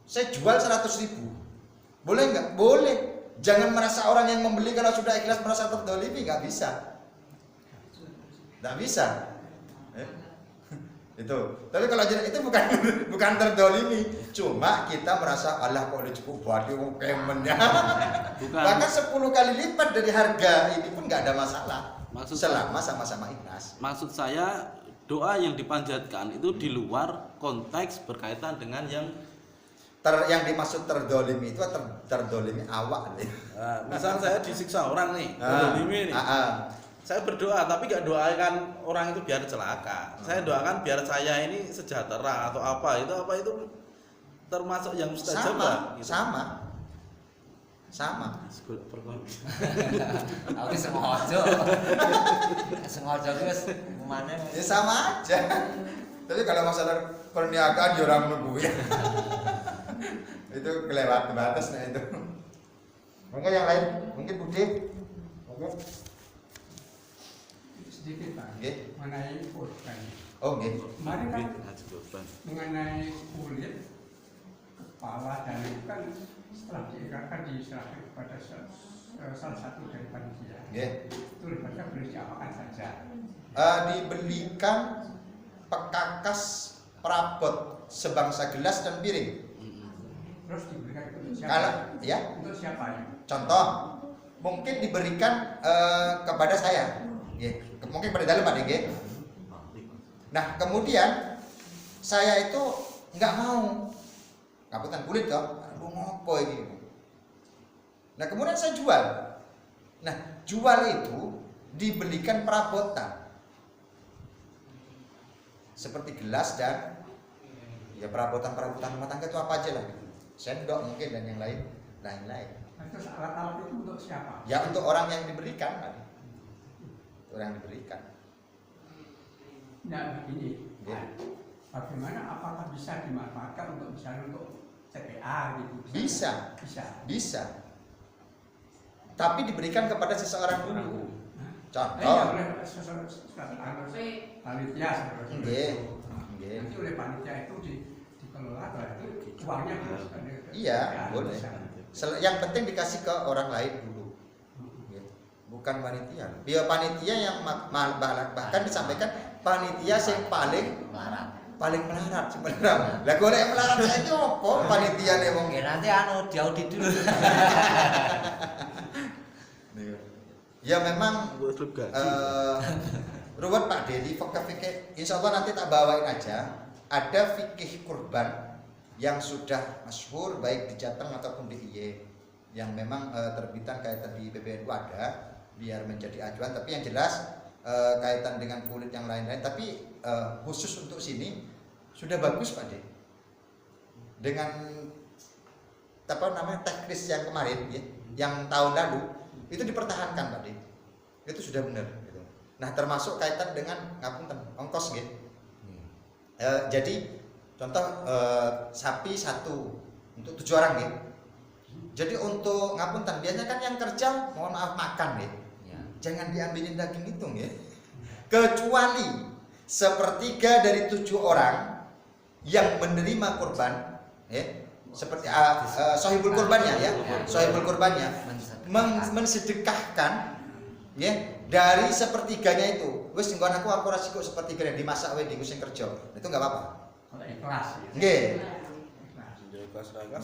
Saya jual 100.000. Boleh enggak? Boleh. Jangan merasa orang yang membeli kalau sudah ikhlas merasa terdolimi, nggak bisa. Nggak bisa. Itu. Tapi kalau itu bukan terdolimi, cuma kita merasa Allah kok udah cukup badi wong kemennya. Bahkan 10 kali lipat dari harga ini pun nggak ada masalah. Selama sama-sama ikhlas. Maksud saya doa yang dipanjatkan itu di luar konteks berkaitan dengan yang yang dimaksud terdolimi itu terdolimi awak nih. Nah, misal saya disiksa orang nih, terdolimi nih. Saya berdoa tapi gak doakan orang itu biar celaka. Saya doakan biar saya ini sejahtera atau apa itu termasuk yang mustajab lah. Gitu. Sama. Aku sengaja. Sengaja terus mana? Ya sama aja. Tapi kalau masalah perniagaan ya orang nunggu ya. Itu kelewat batas nah itu. Mungkin yang lain, mungkin Budi. Oke. Sedikit Pak, Nggih. mengenai korban. Oh, nggih. Kemarin kan mengenai kulit, kepala dan itu kan setelah diikrarkan diserahkan kepada salah satu dari panitia. Nggih. Itu lebatnya boleh diapakan saja. Dibelikan pekakas perabot sebangsa gelas dan piring. Terus diberikan untuk siapa? Kalau ya, Untuk siapa ya? contoh mungkin diberikan kepada saya. Nggih. Mungkin pada dalam Pak Dege. Nah, kemudian saya itu nggak mau. Ngapunten kulit toh. Aduh ngopo ini. Nah, kemudian saya jual. Nah, jual itu dibelikan perabotan. Seperti gelas dan ya perabotan-perabotan rumah tangga itu apa aja lah. Sendok mungkin dan yang lain-lain. Nah, terus alat-alat itu untuk siapa? Ya untuk orang yang diberikan, Pak. Orang yang diberikan. Nah, begini. Ya. Bagaimana apakah bisa dimanfaatkan untuk misalnya untuk CPA gitu? Bisa. Bisa. Tapi diberikan kepada seseorang dulu. Contoh. Contoh. Oleh panitia seperti Nggih. itu. Nggih. Nanti oleh panitia itu dikelola berarti uangnya harus Iya, boleh. Yang penting dikasih ke orang lain dulu. Gitu. Bukan panitia. Dia panitia yang bahkan disampaikan panitia yang paling melarat sebenarnya. Lah golek melarat saiki opo panitia ne wong. Ya nanti diaudit dulu. Ya memang ruwet Pak Dedi, fikih insya Allah nanti tak bawain aja. Ada fikih kurban yang sudah masyhur baik di Jateng ataupun di IY yang memang terbitan kaitan di PBNU ada biar menjadi acuan. Tapi yang jelas kaitan dengan kulit yang lain-lain. Tapi khusus untuk sini sudah bagus Pak Dedi. Dengan apa namanya teknis yang kemarin ya, yang tahun lalu itu dipertahankan Pak Dedi. Itu sudah benar gitu. Nah, termasuk kaitan dengan ngapunten ongkos gitu. Jadi contoh sapi satu untuk 7 orang gitu. Jadi untuk ngapunten biasanya kan yang kerja mohon maaf makan gitu. Ya. Jangan diambilin daging itu ya. Kecuali sepertiga dari 7 orang yang menerima kurban ya. Seperti sohibul kurbannya ya. Sohibul kurbannya mensedekahkan ya dari sepertiganya itu. Wis nggon aku ora sik sepertiganya dimasak wae dienggo sing kerja. Itu enggak apa-apa. Kalau ikhlas ya. Nggih. Ikhlas.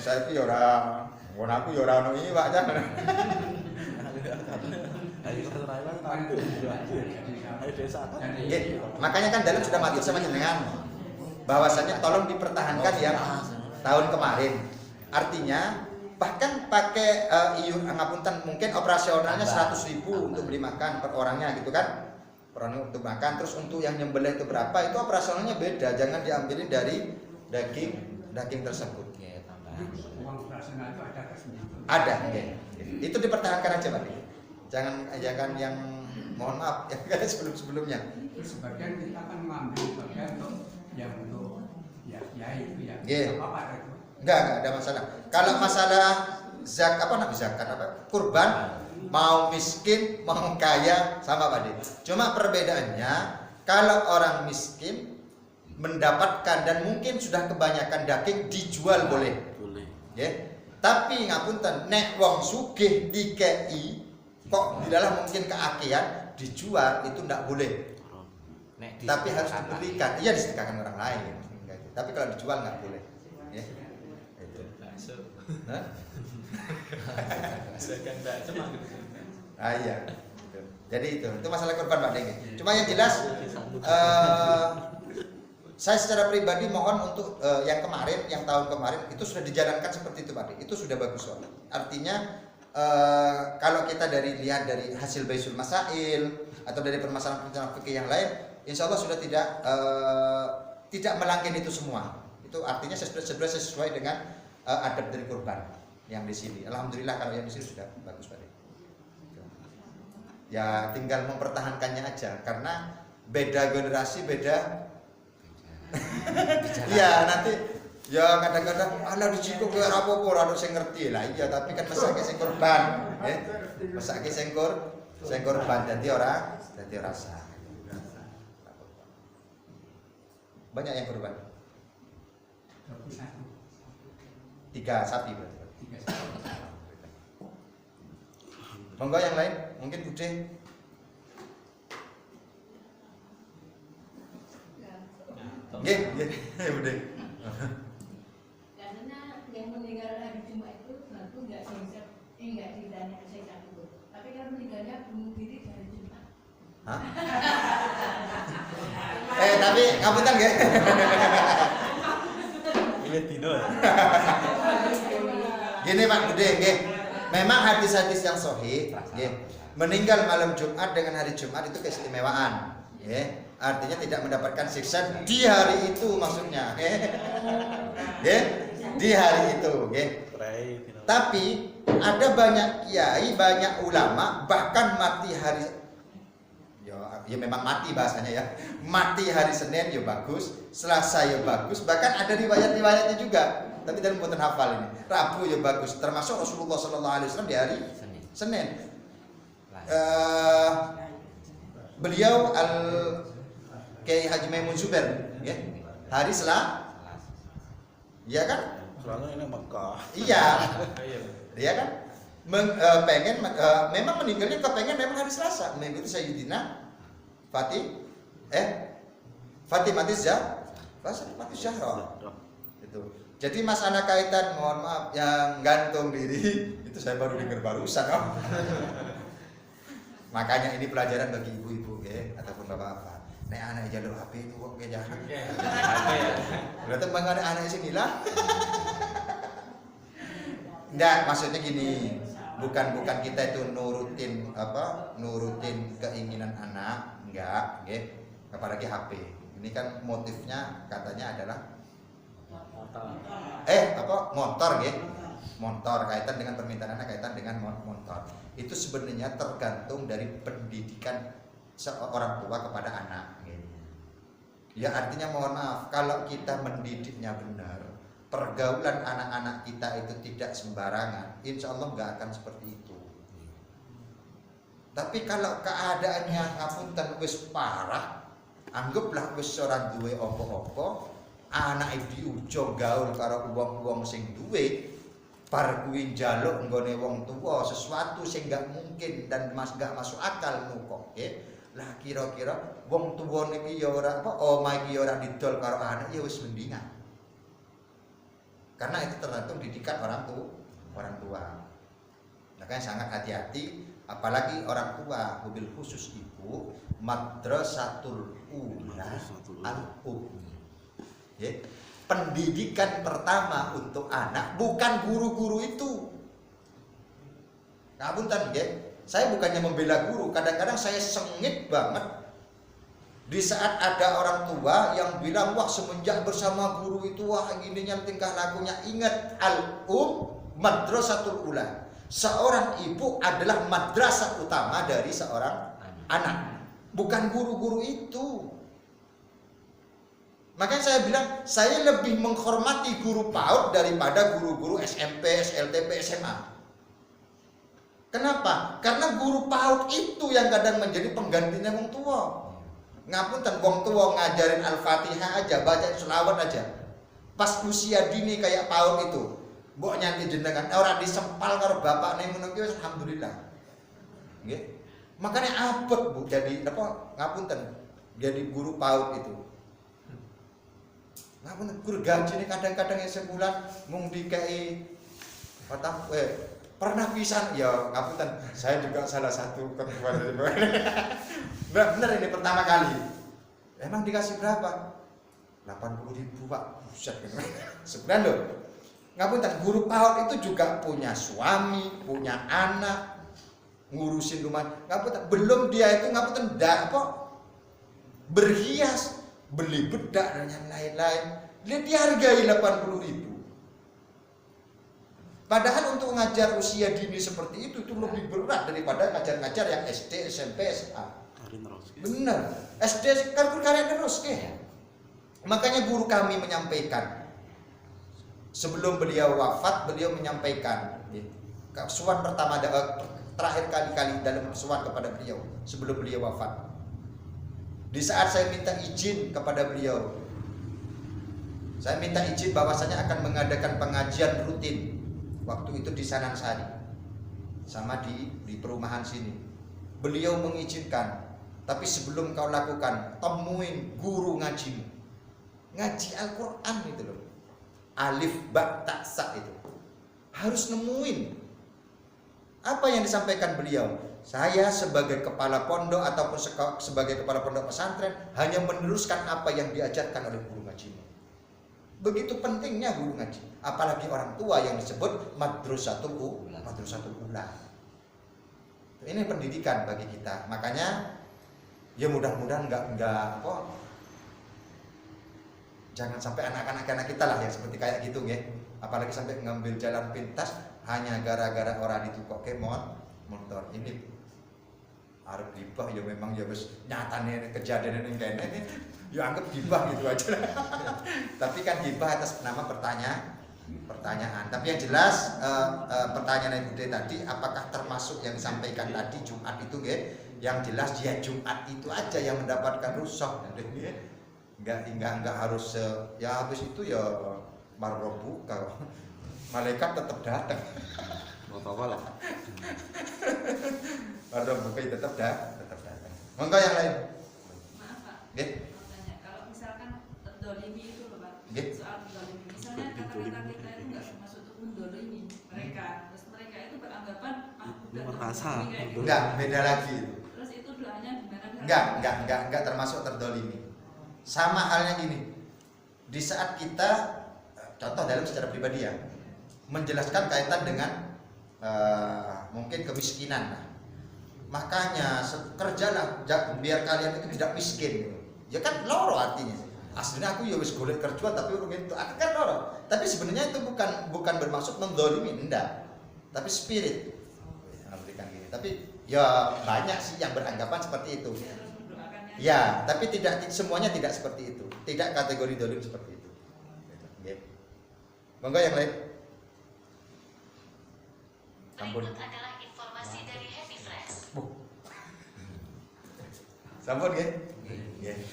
Saiki ya ora nggon aku ya ora ono iki Pak Jan. Nggih, makanya kan dalam sudah matur sama jenengan bahwasanya tolong dipertahankan yang tahun kemarin. Artinya bahkan pakai ngapunten mungkin operasionalnya 100.000 untuk beli makan per orangnya gitu kan. Per orang untuk makan, terus untuk yang nyembelih itu berapa itu operasionalnya beda. Jangan diambilin dari daging tersebut. Ya, tambahan. Uang operasional itu ada tersendiri. Ada, ya. Itu dipertahankan aja Pak. Jangan yang mohon maaf yang kayak sebelum-sebelumnya. Terus sebagian kita kan mengambil bagian untuk yang untuk ya itu ya. Iya. Apa itu? Enggak ada masalah. Kalau masalah zakat kurban mau miskin mau kaya sama Pak De. Cuma perbedaannya kalau orang miskin mendapatkan dan mungkin sudah kebanyakan daging dijual boleh. Ya. Tapi ngapunten nek wong sugih dikei kok dilalah mungkin keakian dijual itu ndak boleh. Tapi harus diberikan. Iya disedekahkan orang lain. Tapi kalau dijual nggak boleh. Ya. Hah? Iya. Jadi itu masalah kurban Pak Deng. Cuma yang jelas saya secara pribadi mohon untuk yang kemarin, yang tahun kemarin itu sudah dijalankan seperti itu Pak. Itu sudah bagus Pak. Artinya kalau kita lihat dari hasil Baisul Masail atau dari permasalahan fikih yang lain, insya Allah sudah tidak melanggen itu semua. Itu artinya sesuai dengan adab dari kurban yang di sini. Alhamdulillah kalau yang di sini sudah bagus Pak. Ya tinggal mempertahankannya aja karena beda generasi beda. Iya nanti ya kadang-kadang ala diciko ke apa-apa ora sing ngerti lah iya tapi kan mesake sing korban nggih mesake sing korban dadi ora sah. Banyak yang korban 21. 3 sapi berarti 3 sapi. monggo yang lain mungkin Bude. Nggih Bude. Karena yang meninggal hari Jumat itu tentu nggak ditanya saya itu. Tapi kan meninggalnya bunuh diri dari Jumat. Hah? Tapi ngapunten nggih. Ini dino ya. Gini Pak Bude nggih. Memang hadis-hadis yang sahih nggih. Meninggal malam Jumat dengan hari Jumat itu keistimewaan nggih. Artinya tidak mendapatkan siksa di hari itu maksudnya nggih. Di hari itu nggih. Tapi ada banyak kiai, banyak ulama bahkan mati hari ya memang mati bahasanya ya. Mati hari Senin ya bagus, Selasa ya bagus, bahkan ada riwayat-riwayatnya juga. Tapi dalam mboten hafal ini. Rabu ya bagus, termasuk Rasulullah sallallahu alaihi wasallam di hari Senin. Beliau Kiai Haji Maimun Zubair ya. Hari Selasa. Iya kan? Soalnya ini Mekah. Iya. Iya kan? Memang meninggalnya kepengen memang hari Selasa mengikuti Sayyidina Fatimah Zahra. Itu. Jadi masalah kaitan mohon maaf yang gantung diri itu saya baru dengar barusan. Makanya ini pelajaran bagi ibu-ibu ya ataupun bapak-bapak. Nek anak jalur HP itu kok kayak jangan. Berarti bangga anak sing hilang. Enggak, maksudnya gini. Bukan kita itu nurutin keinginan anak, enggak, nggih. Apalagi HP. Ini kan motifnya katanya adalah motor nggih. Motor kaitan dengan permintaan anak kaitan dengan motor. Itu sebenarnya tergantung dari pendidikan seorang tua kepada anak. Ya artinya mohon maaf kalau kita mendidiknya benar, pergaulan anak-anak kita itu tidak sembarangan, insya Allah nggak akan seperti itu. Tapi kalau keadaannya ngapunten wis parah, anggaplah wis ora duwe apa-apa, anak diujo gaul karo wong-wong sing duwe, bar kuwi njaluk nggone wong tuwa sesuatu sing nggak mungkin dan nggak masuk akal nukoke. Lah kira-kira wong tuwa niki ya ora omah iki ora didol karo anak ya wis mendingan. Karena itu tergantung didikan orang tua. Makanya sangat hati-hati apalagi orang tua, mobil khusus ibu, madrasatul ula al-ummi. Ya. Pendidikan pertama untuk anak bukan guru-guru itu. Ngapunten nggih. Saya bukannya membela guru, kadang-kadang saya sengit banget di saat ada orang tua yang bilang wah semenjak bersama guru itu wah gininya tingkah lakunya. Ingat madrasatul ula. Seorang ibu adalah madrasah utama dari seorang anak, bukan guru-guru itu. Makanya saya bilang saya lebih menghormati guru PAUD daripada guru-guru SMP, SLTP, SMA. Kenapa? Karena guru PAUD itu yang kadang menjadi penggantinya wong tua. Ngapunten wong tua ngajarin Al-Fatihah aja, baca selawat aja. Pas usia dini kayak PAUD itu, mbok nyanti jenengan ora disempal karo bapak ning ngono ki alhamdulillah. Nggih. Makanya abot Bu jadi ngapunten jadi guru PAUD itu. Ngapunten guru gajine kadang-kadang yang sebulan mung dikei pernah pisan ya ngapunten saya juga salah satu ketua dari benar ini pertama kali emang dikasih berapa 80.000 Pak, buset. Sebenarnya loh, ngapunten, guru PAUD itu juga punya suami, punya anak, ngurusin rumah. Ngapunten, belum dia itu ngapunten berhias, beli bedak dan yang lain-lain. Dia dihargai 80.000. Padahal untuk ngajar usia dini seperti itu lebih berat daripada ngajar-ngajar yang SD, SMP, SMA. Benar, SD kan karya terus ke. Makanya guru kami menyampaikan, sebelum beliau wafat, beliau menyampaikan kesuan pertama terakhir kali dalam kesuan kepada beliau sebelum beliau wafat. Di saat saya minta izin kepada beliau, saya minta izin bahwasanya akan mengadakan pengajian rutin waktu itu di Sanansari sama di perumahan sini. Beliau mengizinkan, tapi sebelum kau lakukan, temuin guru ngajimu, ngaji Al-Quran itu loh, alif ba ta sa itu harus nemuin. Apa yang disampaikan beliau? Saya sebagai kepala pondok ataupun sebagai kepala pondok pesantren hanya meneruskan apa yang diajarkan oleh guru ngajimu. Begitu pentingnya guru ngaji, apalagi orang tua yang disebut madrasatul ula. Ini pendidikan bagi kita. Makanya ya mudah-mudahan enggak jangan sampai anak-anak kita lah yang seperti kayak gitu ya. Apalagi sampai ngambil jalan pintas hanya gara-gara orang itu kok motor. Ini arep gibah ya memang ya wis nyatane kejadian yang kene ya anggap gibah gitu aja. Tapi kan gibah atas nama pertanyaan. Tapi yang jelas pertanyaan Ibu De tadi, apakah termasuk yang disampaikan tadi Jumat itu nggih? Yang jelas dia Jumat itu aja yang mendapatkan rusak. Enggak harus ya habis itu ya marrobuka. Malaikat tetap datang. Apa-apa lah. Marrobuka tetap datang. Monggo yang lain. Maaf Pak. Nggih. Mau tanya, kalau misalkan terdolimi itu loh Pak, Nggih. soal terdolimi, misalnya kata-kata kita itu nggak termasuk untuk mendolimi mereka, terus mereka itu beranggapan udah Merasa. terdolimi kayak gitu. Enggak, beda lagi itu. Terus itu doanya gimana? Enggak termasuk terdolimi. Sama halnya gini. Di saat kita contoh dalam secara pribadi ya, menjelaskan kaitan dengan mungkin kemiskinan. Makanya kerjalah biar kalian itu tidak miskin. Ya kan loro artinya. Aslinya aku ya wis golek kerja tapi urung itu kan loro. Tapi sebenarnya itu bukan bermaksud mendolimi, enggak. Tapi spirit. Memberikan gini. Tapi ya banyak sih yang beranggapan seperti itu. Ya, tapi tidak semuanya tidak seperti itu. Tidak kategori dolim seperti itu. Ya. Monggo yang lain. Sampun. Berikut adalah informasi dari Happy Fresh. Sampun ya.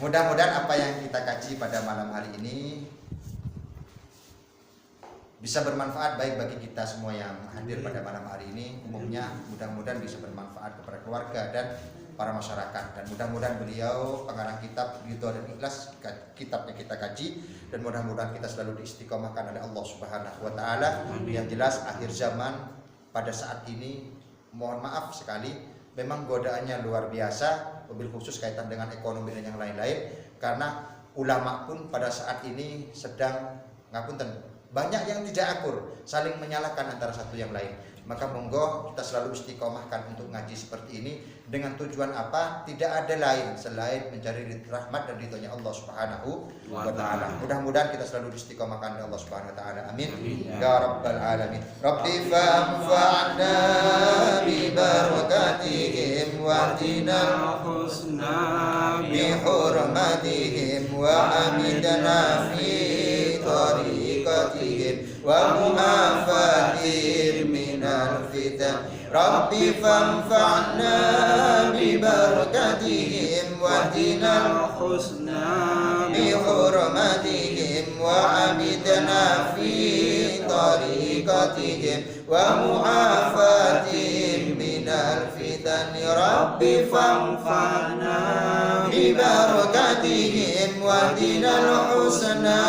Mudah-mudahan apa yang kita kaji pada malam hari ini bisa bermanfaat baik bagi kita semua yang hadir pada malam hari ini. Umumnya mudah-mudahan bisa bermanfaat kepada keluarga dan para masyarakat, dan mudah-mudahan beliau pengarang kitab Ridho dan Ikhlas kitabnya kita kaji, dan mudah-mudahan kita selalu diistiqomahkan oleh Allah Subhanahu wa taala. Yang jelas akhir zaman pada saat ini mohon maaf sekali memang godaannya luar biasa, mobil khusus kaitan dengan ekonomi dan yang lain-lain, karena ulama pun pada saat ini sedang ngapunten banyak yang tidak akur, saling menyalahkan antara satu yang lain. Maka monggo kita selalu istiqomahkan untuk ngaji seperti ini dengan tujuan apa? Tidak ada lain selain mencari rahmat dan ridhonya Allah Subhanahu wa taala. Mudah-mudahan kita selalu istiqomahkan oleh Allah Subhanahu wa taala. Amin. Ya rabbal alamin. Rabbi fa'na bi barakatihim wa dinal husna bi hurmatihim wa amidna fi tariqatihim wa muhafatihim minal fitan. Rabbi fanfa'na bi barakatihim wa dinal husna bi hurmatihim wa amidna fi tariqatihim wa muhafatihim minal fitan. Rabbi fanfa'na bi barakatihim wa dinal husna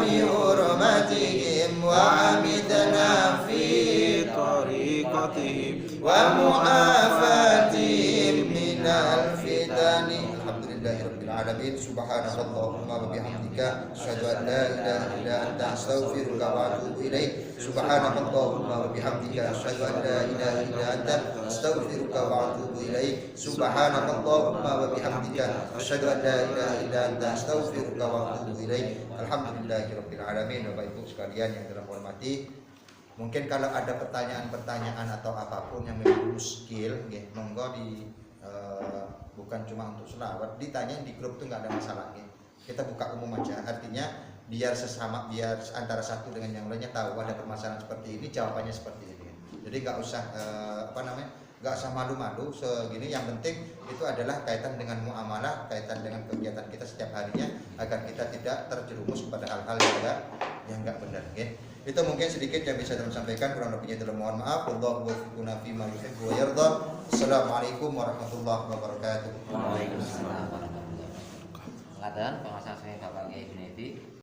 bi hurmatihim wa amidna fi tariqatihim wa mu'afatihim minal fitani. Alhamdulillahirabbil alamin. Subhanakallahumma wa bihamdika asyhadu an la ilaha illa anta astaghfiruka wa atubu ilaik. Subhanakallahumma wa bihamdika asyhadu an la ilaha illa anta astaghfiruka wa atubu ilaik. Subhanakallahumma wa bihamdika asyhadu an la ilaha illa anta astaghfiruka wa atubu ilaik. Alhamdulillahirabbil alamin. Bapak Ibu sekalian yang dalam hormati, mungkin kalau ada pertanyaan-pertanyaan atau apapun yang memang muskil, nggih, monggo di bukan cuma untuk selawat, ditanyain di grup itu nggak ada masalah, nggih. Kita buka umum aja, artinya biar sesama, biar antara satu dengan yang lainnya tahu ada permasalahan seperti ini, jawabannya seperti ini. Jadi nggak usah nggak usah malu-malu segini. Yang penting itu adalah kaitan dengan muamalah, kaitan dengan kegiatan kita setiap harinya, agar kita tidak terjerumus kepada hal-hal yang nggak benar, nggih. Itu mungkin sedikit yang bisa saya sampaikan, kurang lebihnya dalam mohon maaf. Wallahu muwaffiquna fi ma yuhibbu wa yarda. Assalamualaikum warahmatullahi wabarakatuh. Waalaikumsalam warahmatullahi wabarakatuh. Pengajian pengasahan Bapak Kiai Junaidi.